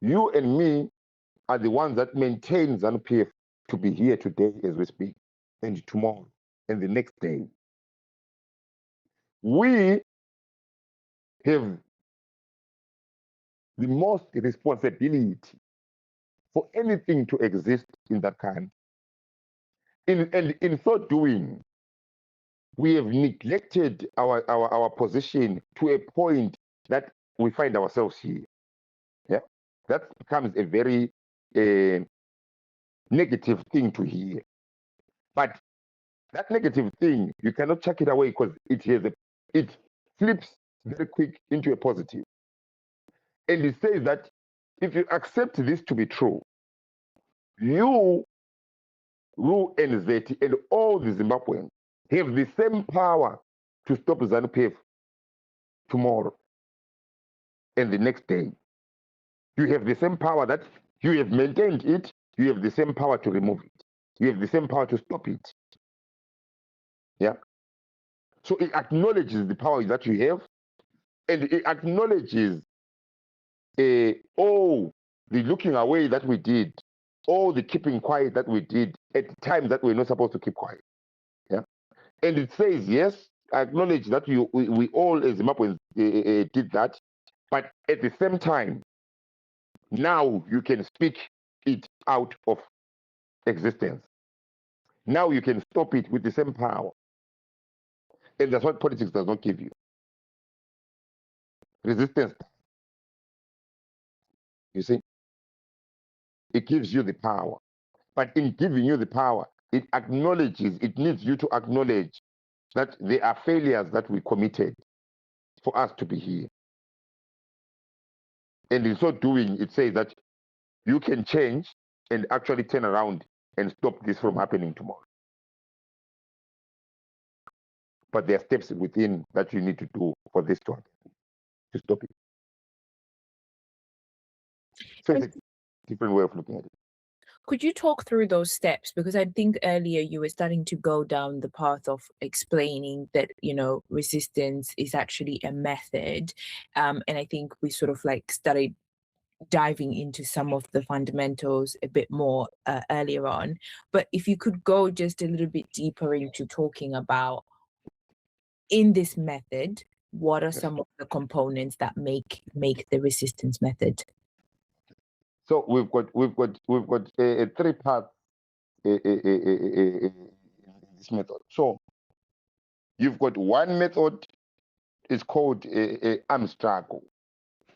Speaker 2: You and me are the ones that maintain ZANU-PF to be here today as we speak, and tomorrow, and the next day. We have the most responsibility for anything to exist in that country. And in so doing, we have neglected our position to a point that we find ourselves here. Yeah, that becomes a very negative thing to hear. But that negative thing, you cannot chuck it away because it flips very quick into a positive. And it says that if you accept this to be true, you, Ru and Zethi, and all the Zimbabweans have the same power to stop ZANU-PF tomorrow and the next day. You have the same power that you have maintained it, you have the same power to remove it. You have the same power to stop it. Yeah. So it acknowledges the power that you have, and it acknowledges all the looking away that we did, all the keeping quiet that we did at times that we're not supposed to keep quiet. Yeah. And it says, yes, I acknowledge that we all as Zimbabweans did that, but at the same time, now you can speak it out of existence. Now you can stop it with the same power. And that's what politics does not give you. Resistance, you see, it gives you the power. But in giving you the power, it needs you to acknowledge that there are failures that we committed for us to be here. And in so doing, it says that you can change and actually turn around and stop this from happening tomorrow. But there are steps within that you need to do for this to happen, to stop it. So it's a different way of looking at it.
Speaker 1: Could you talk through those steps? Because I think earlier you were starting to go down the path of explaining that, resistance is actually a method. And I think we sort of like started diving into some of the fundamentals a bit more earlier on. But if you could go just a little bit deeper into talking about, in this method, what are some of the components that make the resistance method?
Speaker 2: So we've got 3 parts in this method. So you've got one method is called armed struggle.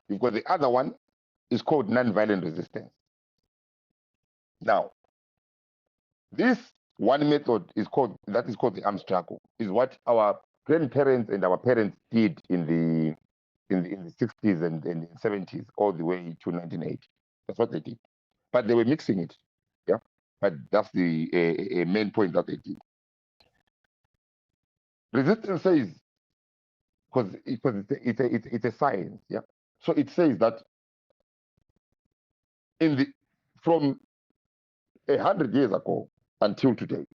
Speaker 2: You've got the other one is called nonviolent resistance. Now, this one method is called the armed struggle. Is what our grandparents and our parents did in the 60s and 70s all the way to 1980. That's what they did. But they were mixing it. Yeah. But that's the main point that they did. Resistance says, because it's a science, yeah. So it says that from 100 years ago until today,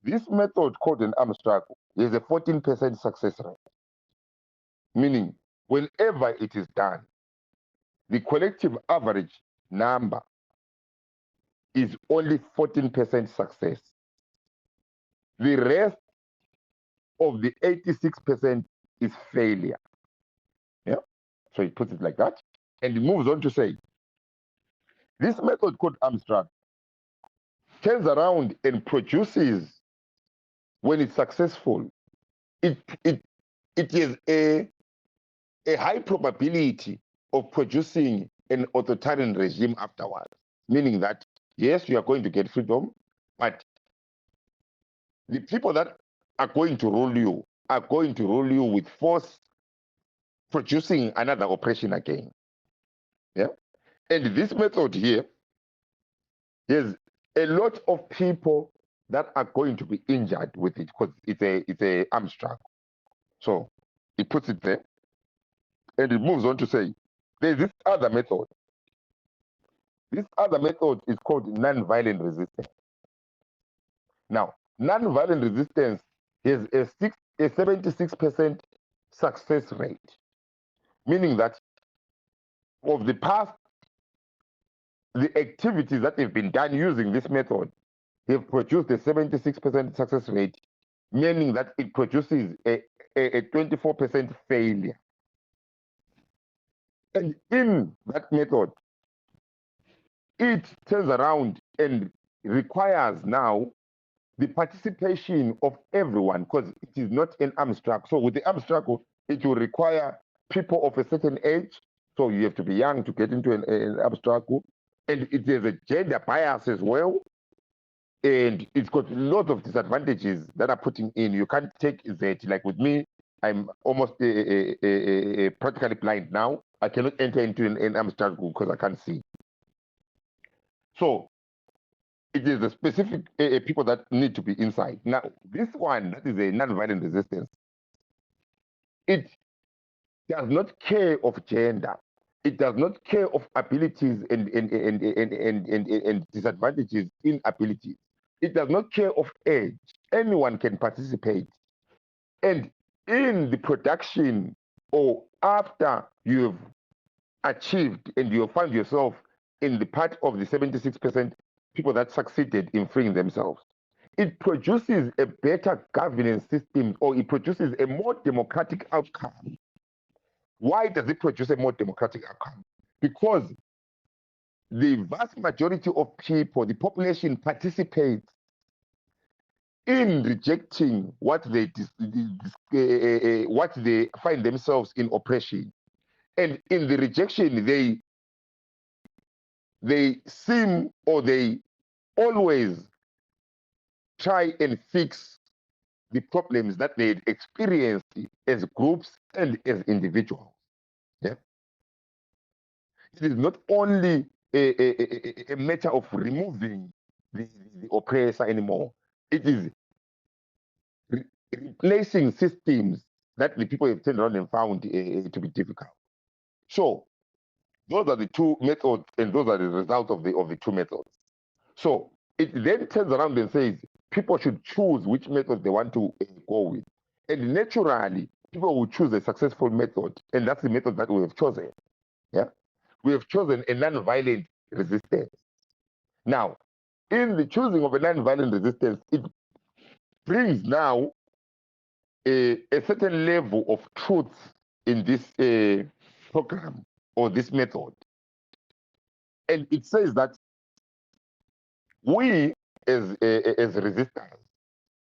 Speaker 2: this method called an armed struggle is a 14% success rate. Meaning, whenever it is done, the collective average number is only 14% success. The rest of the 86% is failure. Yeah. So he puts it like that. And he moves on to say, this method called armed struggle turns around and produces, when it's successful, it is a high probability of producing an authoritarian regime afterwards, meaning that, yes, you are going to get freedom, but the people that are going to rule you are going to rule you with force, producing another oppression again. Yeah. And this method here, there's a lot of people that are going to be injured with it because it's a arms struggle. So he puts it there, and it moves on to say there's this other method. This other method is called non-violent resistance. Now, non-violent resistance has a 76% success rate, meaning that of the past, the activities that have been done using this method have produced a 76% success rate, meaning that it produces a 24% failure. And in that method, it turns around and requires now the participation of everyone because it is not an arms struggle. So with the arms struggle, it will require people of a certain age. So you have to be young to get into an arms struggle. And it has a gender bias as well. And it's got a lot of disadvantages that are putting in. You can't take Zethi. Like with me, I'm almost practically blind now. I cannot enter into an arms struggle because I can't see. So it is the specific people that need to be inside. Now, this one, that is a non-violent resistance, it does not care of gender. It does not care of abilities and disadvantages in abilities. It does not care of age. Anyone can participate. And in the production or after you've achieved and you find yourself in the part of the 76% people that succeeded in freeing themselves, it produces a better governance system, or it produces a more democratic outcome. Why does it produce a more democratic outcome? Because the vast majority of people, the population, participates in rejecting what they find themselves in oppression, and in the rejection they seem, or they always try and fix the problems that they experienced as groups and as individuals. Yeah? It is not only a matter of removing the oppressor anymore. It is replacing systems that the people have turned around and found to be difficult. So those are the two methods, and those are the results of the two methods. So it then turns around and says people should choose which method they want to go with. And naturally, people will choose a successful method, and that's the method that we have chosen. Yeah, we have chosen a non-violent resistance. Now, in the choosing of a non-violent resistance, it brings now a certain level of truth in this program or this method. And it says that we as resistors,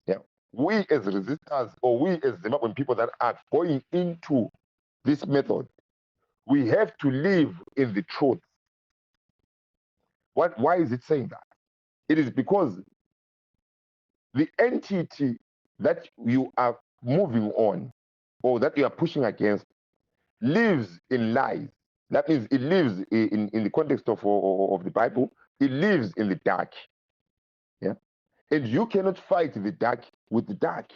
Speaker 2: yeah, we as resistors, or we as Zimbabwean people that are going into this method, we have to live in the truth. Why is it saying that? It is because the entity that you are moving on, or that you are pushing against, lives in lies. That means it lives in the context of the Bible, it lives in the dark. Yeah. And you cannot fight the dark with the dark.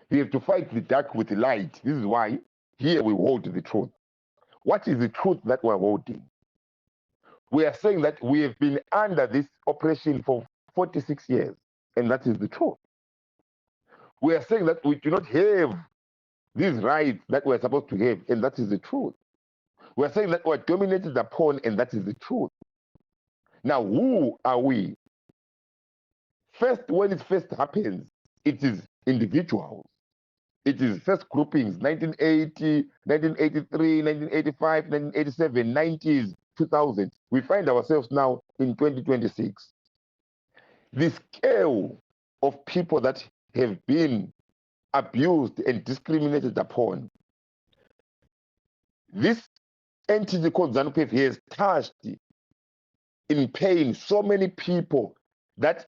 Speaker 2: You have to fight the dark with the light. This is why here we hold the truth. What is the truth that we're holding? We are saying that we have been under this oppression for 46 years, and that is the truth. We are saying that we do not have these rights that we're supposed to have, and that is the truth. We're saying that we're dominated upon, and that is the truth. Now, who are we? First, when it first happens, it is individuals. It is first groupings, 1980, 1983, 1985, 1987, 90s, 2000. We find ourselves now in 2026. The scale of people that have been abused and discriminated upon, this entity called ZANU-PF has touched in pain so many people that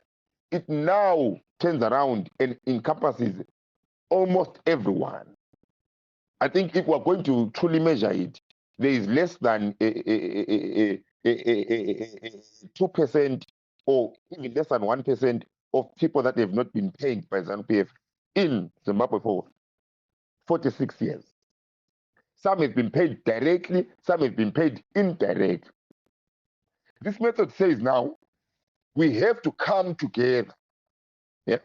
Speaker 2: it now turns around and encompasses almost everyone. I think if we're going to truly measure it, there is less than 2% or even less than 1% of people that have not been paid by ZANU-PF in Zimbabwe for 46 years. Some have been paid directly, some have been paid indirectly. This method says now we have to come together. Yeah?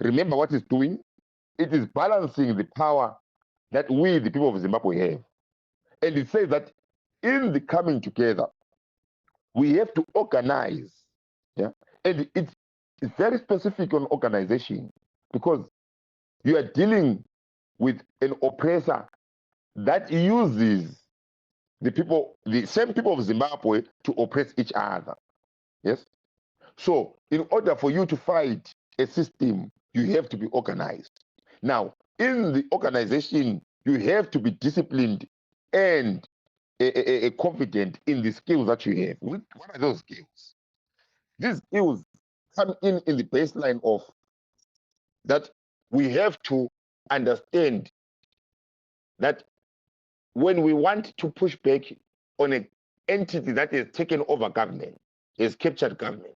Speaker 2: Remember what it's doing? It is balancing the power that we, the people of Zimbabwe, have. And it says that in the coming together, we have to organize. Yeah? And it's very specific on organization because you are dealing with an oppressor that uses the people, the same people of Zimbabwe to oppress each other. Yes? So, in order for you to fight a system, you have to be organized. Now, in the organization, you have to be disciplined and confident in the skills that you have. What are those skills? These skills come in the baseline of that we have to understand that when we want to push back on an entity that has taken over government, has captured government,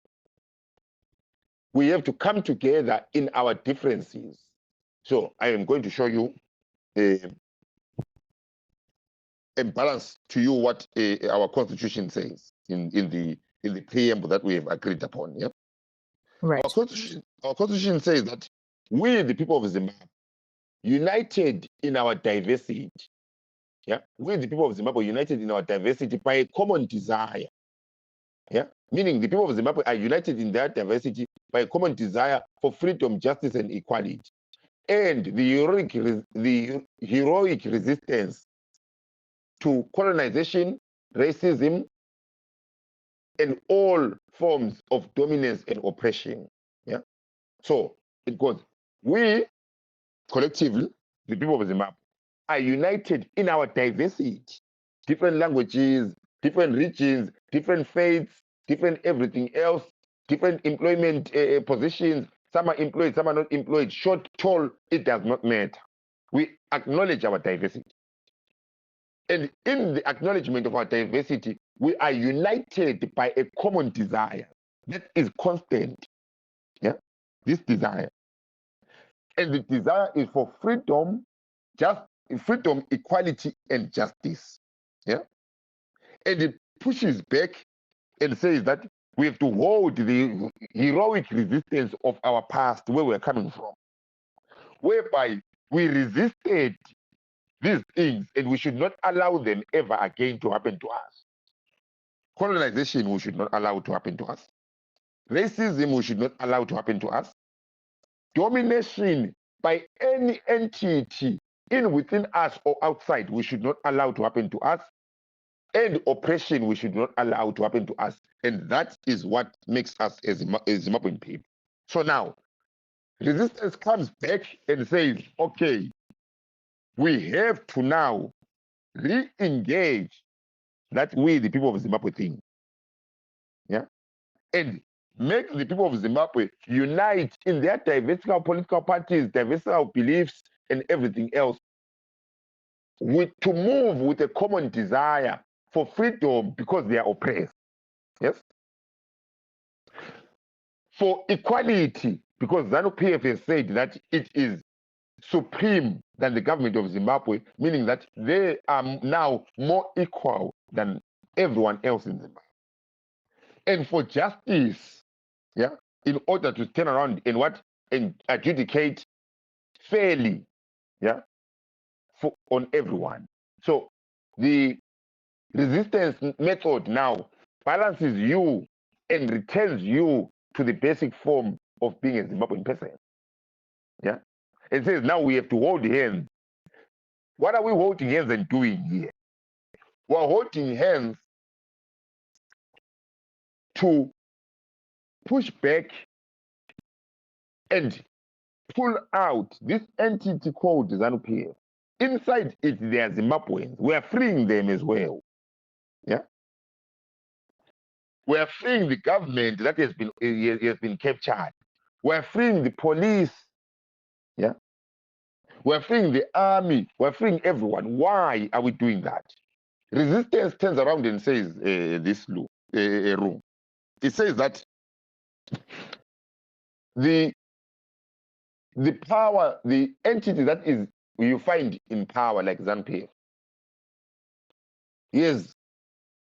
Speaker 2: we have to come together in our differences. So I am going to show you a balance to you what our constitution says in the preamble that we have agreed upon. Yeah.
Speaker 1: Right.
Speaker 2: Our constitution says that we, the people of Zimbabwe, united in our diversity. Yeah. We, the people of Zimbabwe, united in our diversity by a common desire. Yeah. Meaning the people of Zimbabwe are united in their diversity by a common desire for freedom, justice, and equality. And the heroic resistance to colonization, racism, and all forms of dominance and oppression. Yeah. So it goes, we collectively, the people of Zimbabwe, are united in our diversity, different languages, different regions, different faiths, different everything else, different employment positions. Some are employed, some are not employed, short, tall, it does not matter. We acknowledge our diversity. And in the acknowledgement of our diversity, we are united by a common desire that is constant. Yeah, this desire. And the desire is for freedom, freedom, equality, and justice. Yeah. And it pushes back and says that we have to hold the heroic resistance of our past, where we're coming from, whereby we resisted these things and we should not allow them ever again to happen to us. Colonization, we should not allow to happen to us. Racism, we should not allow to happen to us. Domination by any entity in within us or outside, we should not allow to happen to us. And oppression, we should not allow to happen to us. And that is what makes us as Zimbabwean people. So now, resistance comes back and says, okay, we have to now re-engage that we, the people of Zimbabwe, think. Yeah? And make the people of Zimbabwe unite in their diversity of political parties, diversity of beliefs, and everything else, to move with a common desire for freedom because they are oppressed. Yes? For equality, because ZANU-PF has said that it is supreme than the government of Zimbabwe, meaning that they are now more equal than everyone else in Zimbabwe. And for justice, yeah, in order to turn around and adjudicate fairly, yeah, on everyone. So the resistance method now balances you and returns you to the basic form of being a Zimbabwean person. Yeah. It says now we have to hold hands. What are we holding hands and doing here? We're holding hands to push back and pull out this entity called ZANU-PF inside it, there are Zimbabweans. We are freeing them as well. Yeah, we are freeing the government that has been captured. We are freeing the police. Yeah, we are freeing the army. We are freeing everyone. Why are we doing that? Resistance turns around and says this room. It says that the power, the entity that is you find in power, like ZANU-PF, he has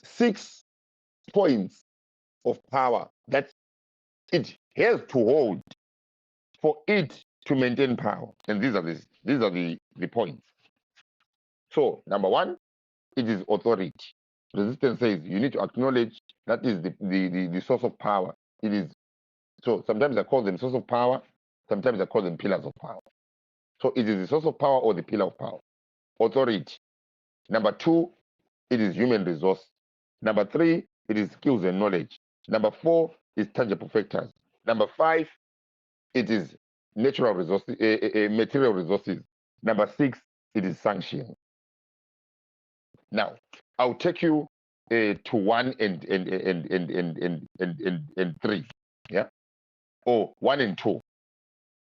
Speaker 2: 6 points of power that it has to hold for it to maintain power. And these are the points. So number 1, it is authority. Resistance says you need to acknowledge that is the source of power. It is, so sometimes I call them source of power, sometimes I call them pillars of power. So it is the source of power or the pillar of power. Authority. Number 2, it is human resource. Number 3, it is skills and knowledge. Number 4 is tangible factors. Number 5, it is natural resources, material resources. Number 6, it is sanction. Now, I'll take you to 1 and 3, yeah, or 1 and 2,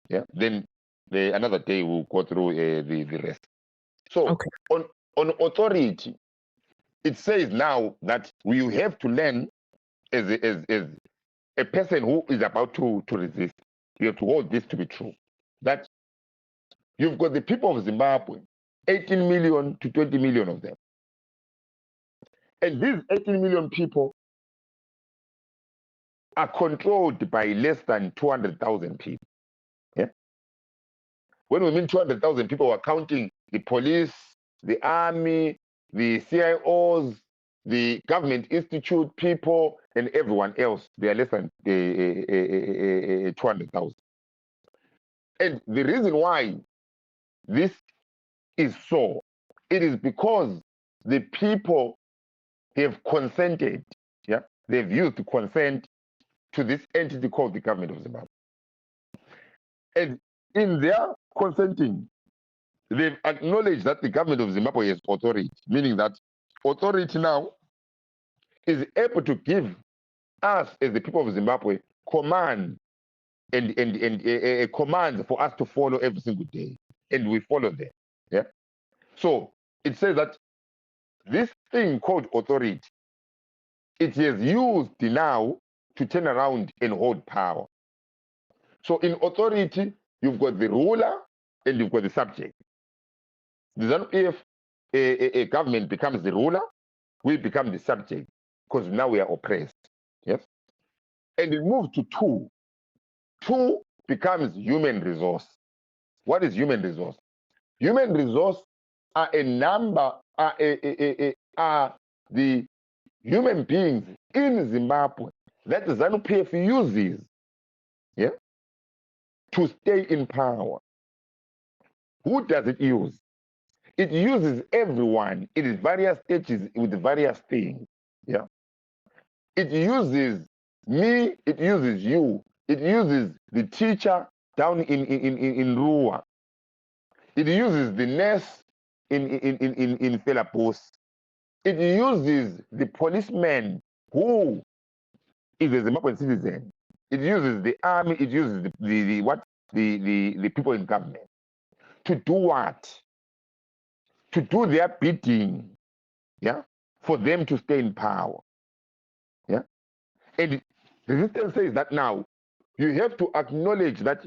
Speaker 2: yeah. Then another day we'll go through the rest. So
Speaker 1: Okay.
Speaker 2: on authority, it says now that we have to learn as a person who is about to resist. You have to hold this to be true. That you've got the people of Zimbabwe, 18 million to 20 million of them. And these 18 million people are controlled by less than 200,000 people. Yeah? When we mean 200,000 people, we're counting the police, the army, the CIOs, the government institute people, and everyone else. They are less than 200,000. And the reason why this is so, it is because the people have consented, yeah, they've used consent to this entity called the government of Zimbabwe. And in their consenting, they've acknowledged that the government of Zimbabwe has authority, meaning that authority now is able to give us, as the people of Zimbabwe, command and commands for us to follow every single day, and we follow them. Yeah. So it says that this thing called authority, it is used now to turn around and hold power. So in authority, you've got the ruler and you've got the subject. If a government becomes the ruler, we become the subject because now we are oppressed. Yes. And it moves to 2. 2 becomes human resource. What is human resource? Human resource are a number, are the human beings in Zimbabwe that ZANU-PF uses, yeah, to stay in power. Who does it use? It uses everyone in various stages with various things. Yeah. It uses me, it uses you, it uses the teacher down in Rua. It uses the nurse in Felapos. It uses the policeman who is a Zimbabwean citizen. It uses the army, it uses the people in government. To do what? To do their bidding, yeah, for them to stay in power. Yeah. And resistance says that now you have to acknowledge that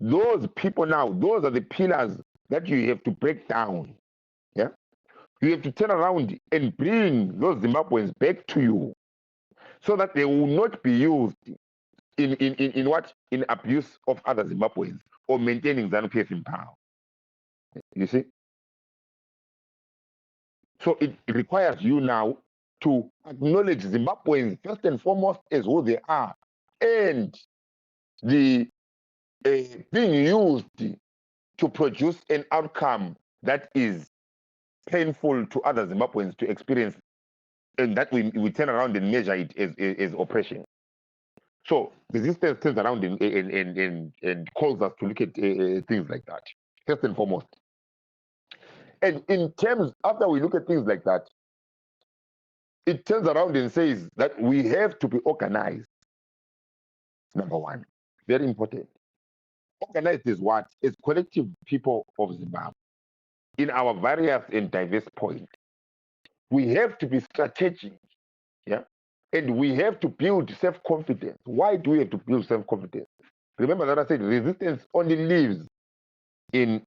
Speaker 2: those people now, those are the pillars that you have to break down. Yeah. You have to turn around and bring those Zimbabweans back to you so that they will not be used in what? In abuse of other Zimbabweans or maintaining ZANU-PF in power. You see? So it requires you now to acknowledge Zimbabweans first and foremost as who they are, and the being used to produce an outcome that is painful to other Zimbabweans to experience, and that we turn around and measure it as oppression. So resistance turns around and calls us to look at things like that, first and foremost. And in terms, after we look at things like that, it turns around and says that we have to be organized. Number one, very important. Organized is what? It's collective people of Zimbabwe in our various and diverse points. We have to be strategic, yeah, and we have to build self-confidence. Why do we have to build self-confidence? Remember that I said resistance only lives in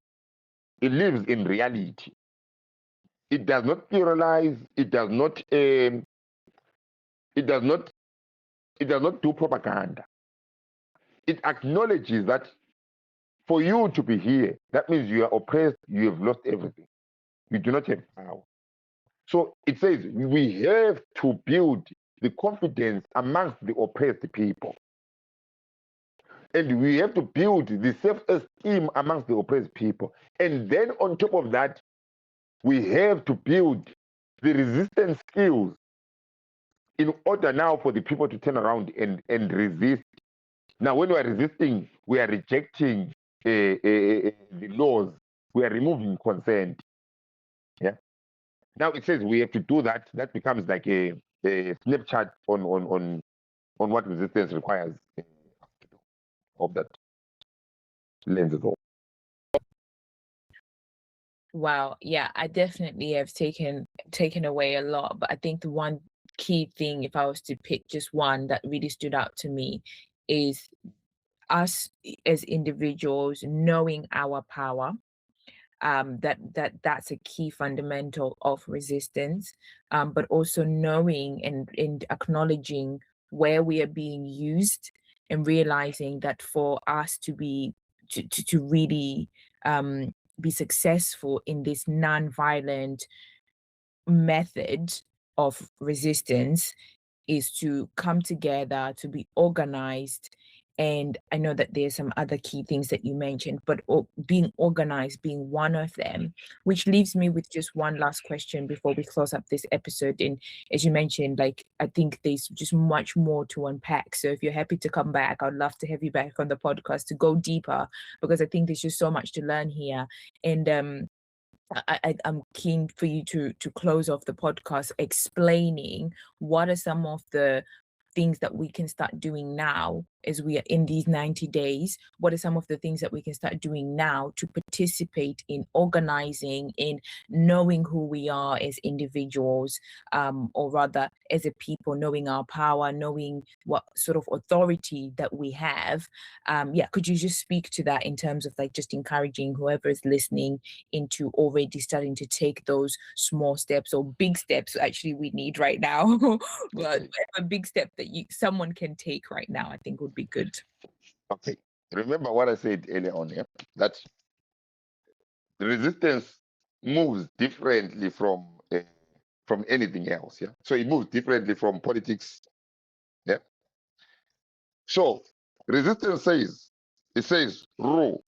Speaker 2: reality. It does not theorize. It does not. It does not. It does not do propaganda. It acknowledges that for you to be here, that means you are oppressed. You have lost everything. You do not have power. So it says we have to build the confidence amongst the oppressed people. And we have to build the self-esteem amongst the oppressed people. And then on top of that, we have to build the resistance skills in order now for the people to turn around and resist. Now, when we are resisting, we are rejecting the laws. We are removing consent. Yeah. Now it says we have to do that. That becomes like a snapshot on what resistance requires. Hope that lends it all.
Speaker 1: Wow, yeah, I definitely have taken away a lot, but I think the one key thing, if I was to pick just one that really stood out to me, is us as individuals knowing our power. That's a key fundamental of resistance, but also knowing and acknowledging where we are being used, and realizing that for us to be to really be successful in this non-violent method of resistance is to come together, to be organized. And I know that there's some other key things that you mentioned, but being organized being one of them, which leaves me with just one last question before we close up this episode. And as you mentioned, like, I think there's just much more to unpack. So if you're happy to come back, I'd love to have you back on the podcast to go deeper, because I think there's just so much to learn here. And I'm keen for you to close off the podcast explaining what are some of the things that we can start doing now as we are in these 90 days. What are some of the things that we can start doing now to participate in organizing, in knowing who we are as individuals, or rather as a people, knowing our power, knowing what sort of authority that we have. Yeah, could you just speak to that in terms of like just encouraging whoever is listening into already starting to take those small steps, or big steps actually we need right now, but a big step that someone can take right now, I think would be good.
Speaker 2: Okay. Remember what I said earlier on, yeah? That the resistance moves differently from anything else, yeah. So it moves differently from politics, yeah. So resistance says, rule.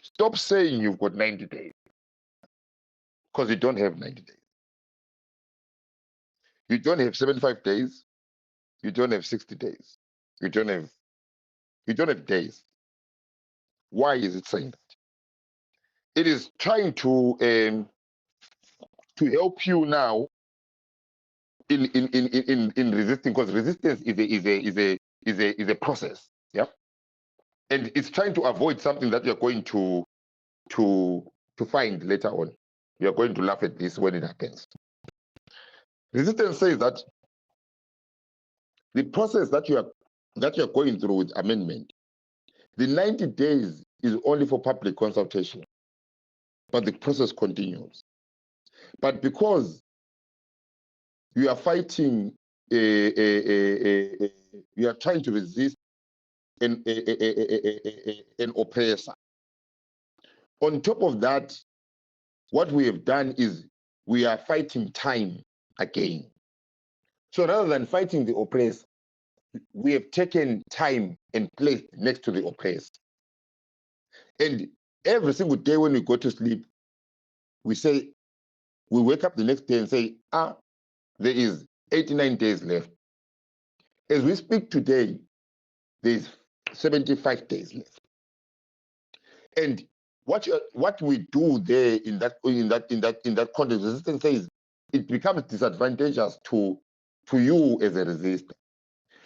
Speaker 2: Stop saying you've got 90 days, because you don't have 90 days. You don't have 75 days. You don't have 60 days. You don't have days. Why is it saying that? It is trying to help you now in resisting, because resistance is a process, yeah, and it's trying to avoid something that you're going to find later on. You're going to laugh at this when it happens. Resistance says that the process that you are going through with amendment, the 90 days is only for public consultation, but the process continues. But because you are fighting, you are trying to resist an oppressor. On top of that, what we have done is we are fighting time again. So rather than fighting the oppressed, we have taken time and placed next to the oppressed. And every single day when we go to sleep, we wake up the next day and say, there is 89 days left. As we speak today, there's 75 days left. And what we do there in that context, resistance says it becomes disadvantageous to you as a resistor,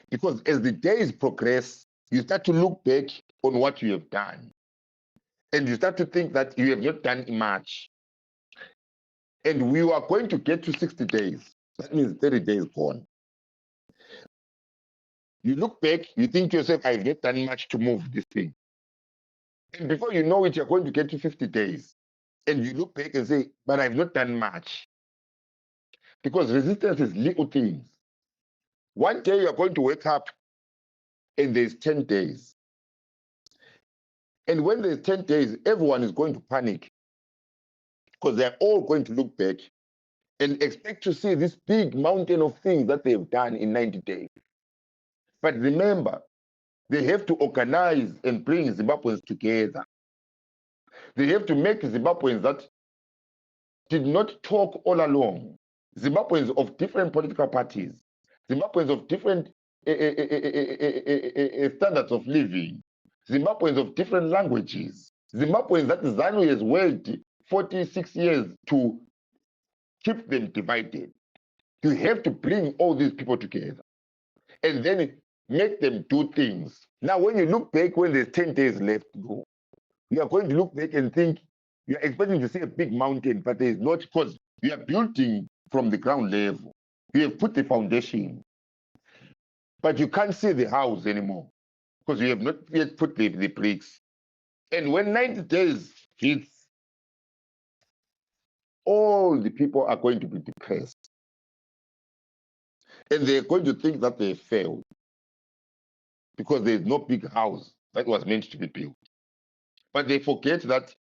Speaker 2: because as the days progress, you start to look back on what you have done, and you start to think that you have not done much, and we are going to get to 60 days. That means 30 days gone. You look back, you think to yourself, I've not done much to move this thing. And before you know it, you're going to get to 50 days. And you look back and say, but I've not done much. Because resistance is little things. One day you're going to wake up and there's 10 days. And when there's 10 days, everyone is going to panic, because they're all going to look back and expect to see this big mountain of things that they've done in 90 days. But remember, they have to organize and bring Zimbabweans together. They have to make Zimbabweans that did not talk all along. Zimbabweans of different political parties, Zimbabweans of different standards of living, Zimbabweans of different languages, Zimbabweans that ZANU has worked 46 years to keep them divided. You have to bring all these people together and then make them do things. Now, when you look back, when there's 10 days left to go, you are going to look back and think you're expecting to see a big mountain, but there's not, because you are building from the ground level. You have put the foundation, but you can't see the house anymore because you have not yet put the bricks. And when 90 days hits, all the people are going to be depressed. And they're going to think that they failed because there's no big house that was meant to be built. But they forget that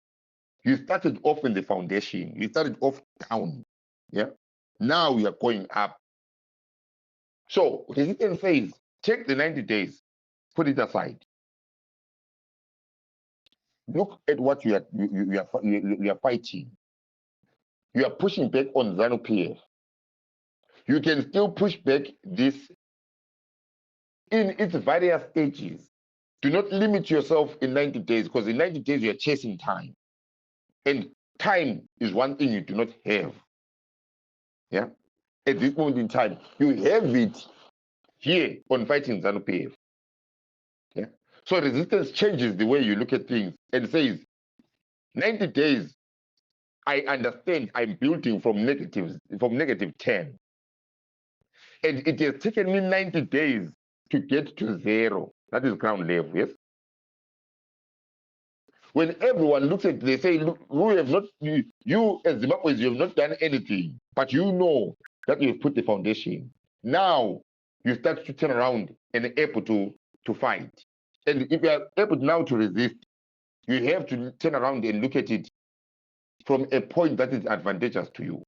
Speaker 2: you started off in the foundation. You started off down. Yeah. Now we are going up. So resistance says, take the 90 days, put it aside. Look at what you are fighting. You are pushing back on ZANU-PF. You can still push back this in its various stages. Do not limit yourself in 90 days, because in 90 days you are chasing time. And time is one thing you do not have. Yeah. At this moment in time, you have it here on fighting ZANU-PF. Yeah. So resistance changes the way you look at things and says, 90 days, I understand I'm building from negative 10. And it has taken me 90 days to get to 0. That is ground level, yes? When everyone looks at it, they say, look, we have not, you as Zimbabweans, you have not done anything, but you know that you've put the foundation. Now you start to turn around and able to fight. And if you are able now to resist, you have to turn around and look at it from a point that is advantageous to you.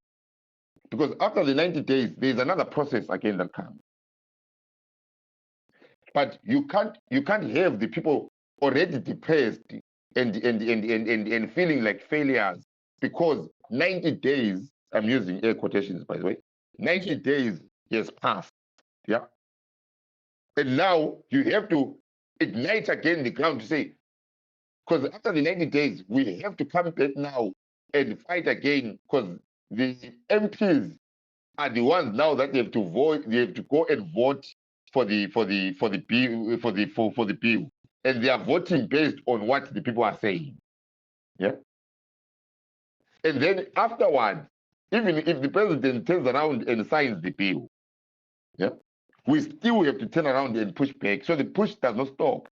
Speaker 2: Because after the 90 days, there's another process again that comes. But you can't have the people already depressed and feeling like failures, because 90 days, I'm using air quotations by the way, 90 days has passed. Yeah. And now you have to ignite again the ground to say, because after the 90 days, we have to come back now and fight again, because the MPs are the ones now that they have to vote, they have to go and vote for the bill, and they are voting based on what the people are saying. Yeah. And then afterwards, even if the president turns around and signs the bill, yeah, we still have to turn around and push back. So the push does not stop.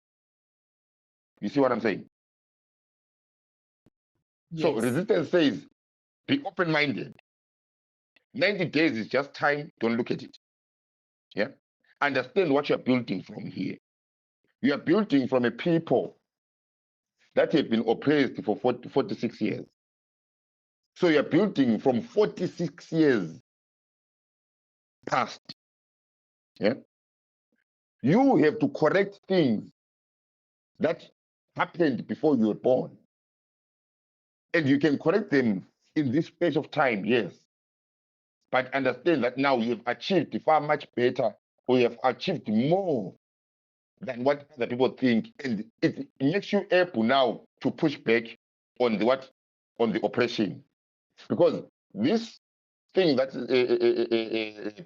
Speaker 2: You see what I'm saying? Yes. So resistance says, be open-minded. 90 days is just time. Don't look at it. Yeah. Understand what you're building from here. You are building from a people that have been oppressed for 46 years. So you're building from 46 years past. Yeah. You have to correct things that happened before you were born. And you can correct them in this space of time, yes. But understand that now you've achieved far much better, or you have achieved more than what other people think. And it makes you able now to push back on the what? On the oppression. Because this thing that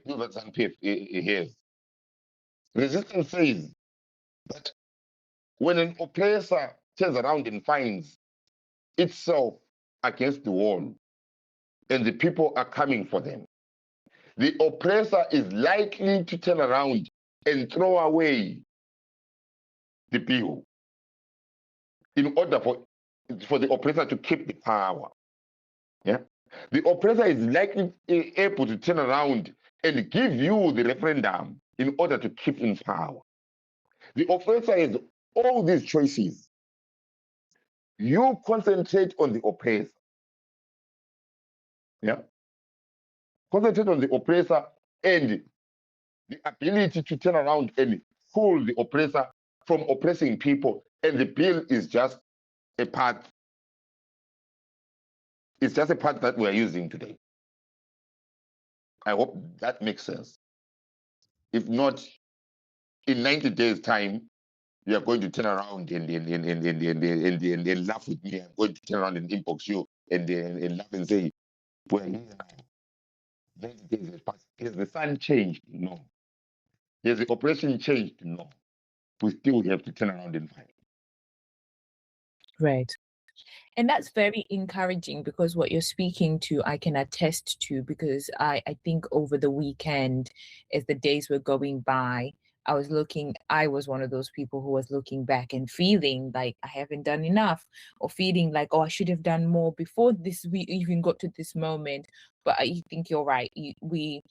Speaker 2: Bill that ZANU-PF has, resistance says that when an oppressor turns around and finds itself against the wall and the people are coming for them, the oppressor is likely to turn around and throw away the bill in order for the oppressor to keep the power. Yeah, the oppressor is likely able to turn around and give you the referendum in order to keep in power. The oppressor has all these choices. You concentrate on the oppressor. Yeah, concentrate on the oppressor and the ability to turn around and pull the oppressor from oppressing people, and the bill is just a part. It's just a part that we are using today. I hope that makes sense. If not, in 90 days' time, you are going to turn around and laugh with me. I'm going to turn around and inbox you and laugh and say, well, 90 days has passed. Has the sun changed? No. Has the operation changed? No. We still have to turn around and fight.
Speaker 1: Right. And that's very encouraging, because what you're speaking to, I can attest to, because I think over the weekend, as the days were going by, I was one of those people who was looking back and feeling like I haven't done enough, or feeling like, oh, I should have done more before we even got to this moment. But I think you're right. We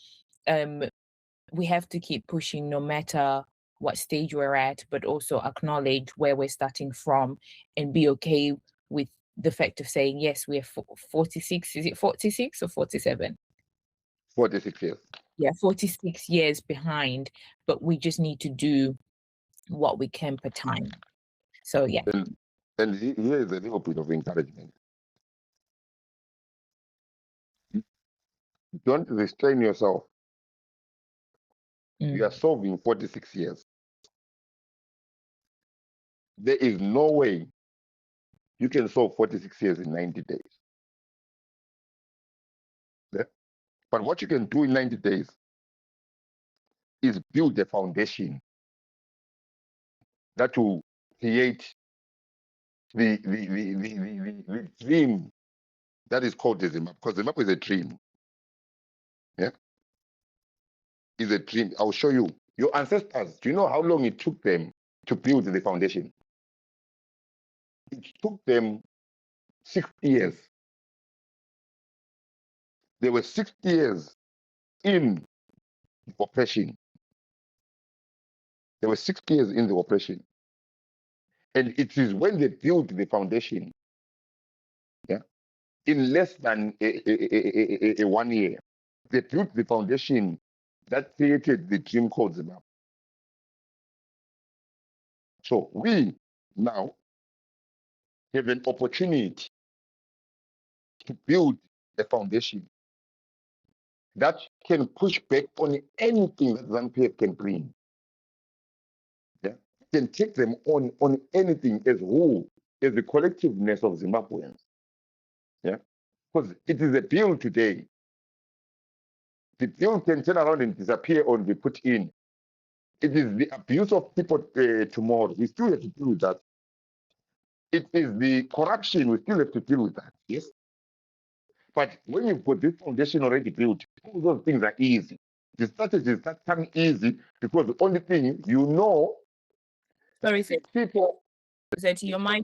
Speaker 1: have to keep pushing no matter what stage we're at, but also acknowledge where we're starting from and be okay with the fact of saying, yes, we're 46. Is it 46 or 47?
Speaker 2: 46 years.
Speaker 1: Yeah, 46 years behind, but we just need to do what we can per time. So, yeah.
Speaker 2: And here is a little bit of encouragement. Don't restrain yourself. You are solving 46 years. There is no way you can solve 46 years in 90 days. Yeah? But what you can do in 90 days is build a foundation that will create the dream that is called the Zimbabwe, because Zimbabwe is a dream. Yeah, is a dream. I'll show you. Your ancestors, do you know how long it took them to build the foundation? It took them 60 years. They were 60 years in the oppression. They were 60 years in the oppression. And it is when they built the foundation, yeah, in less than a 1 year, they built the foundation that created the dream called Zimbabwe. So we now have an opportunity to build a foundation that can push back on anything that ZANU-PF can bring. Yeah? Can take them on anything as whole, as the collectiveness of Zimbabweans. Yeah? Because it is a bill today. The bill can turn around and disappear or be put in. It is the abuse of people tomorrow. We still have to deal with that. It is the corruption. We still have to deal with that. Yes. But when you've got this foundation already built, all those things are easy. The strategies that come easy because the only thing you know.
Speaker 1: Sorry,
Speaker 2: people.
Speaker 1: Zethi, your mic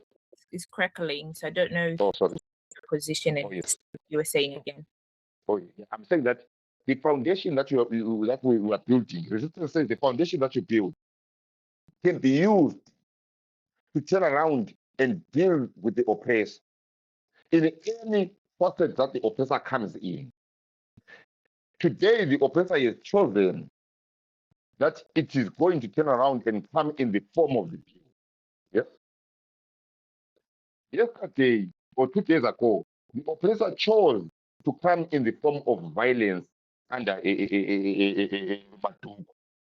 Speaker 1: is crackling, so I don't know if
Speaker 2: Oh, sorry.
Speaker 1: your position is. You were saying again.
Speaker 2: Oh, yeah. I'm saying that the foundation that we are building, resistance says the foundation that you build can be used to turn around and deal with the oppressor in any facet that the oppressor comes in. Today, the oppressor has chosen that it is going to turn around and come in the form of the bill. Yes. Yesterday or 2 days ago, the oppressor chose to come in the form of violence under a Matuku.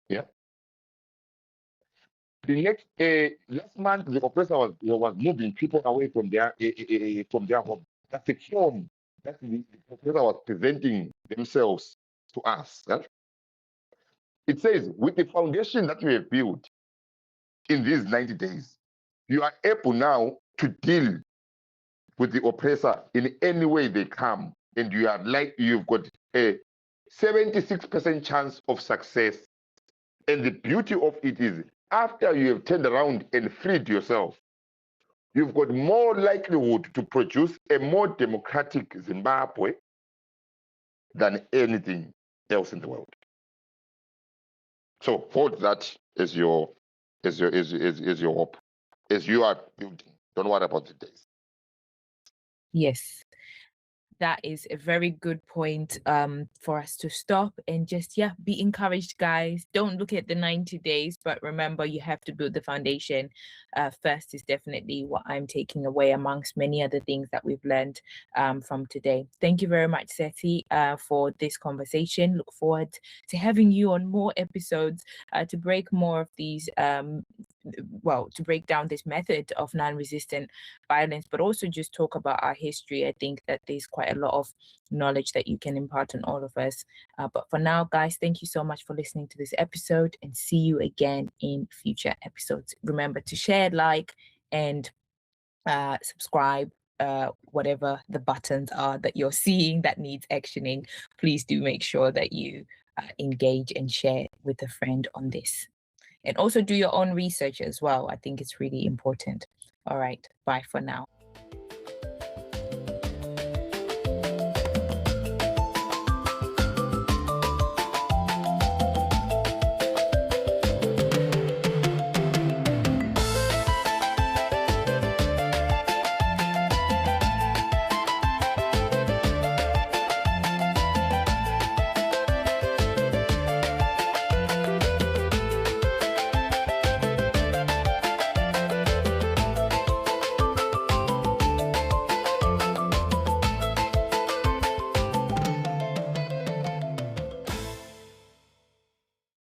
Speaker 2: Yeah. The next last month, the oppressor was moving people away from their home. That's the form that the oppressor was presenting themselves to us. Right? It says, with the foundation that we have built in these 90 days, you are able now to deal with the oppressor in any way they come, and you've got a 76% chance of success. And the beauty of it is, after you have turned around and freed yourself, you've got more likelihood to produce a more democratic Zimbabwe than anything else in the world. So hold that as your hope, as you are building. Don't worry about the days.
Speaker 1: Yes. That is a very good point for us to stop and just, be encouraged, guys. Don't look at the 90 days, but remember, you have to build the foundation. First is definitely what I'm taking away amongst many other things that we've learned from today. Thank you very much, Zethi, for this conversation. Look forward to having you on more episodes to break more of these, to break down this method of non-resistant violence, but also just talk about our history. I think that there's quite a lot of knowledge that you can impart on all of us. But for now, guys, thank you so much for listening to this episode, and see you again in future episodes. Remember to share, like, and subscribe. Whatever the buttons are that you're seeing that needs actioning, please do make sure that you engage and share with a friend on this. And also do your own research as well. I think it's really important. All right, bye for now.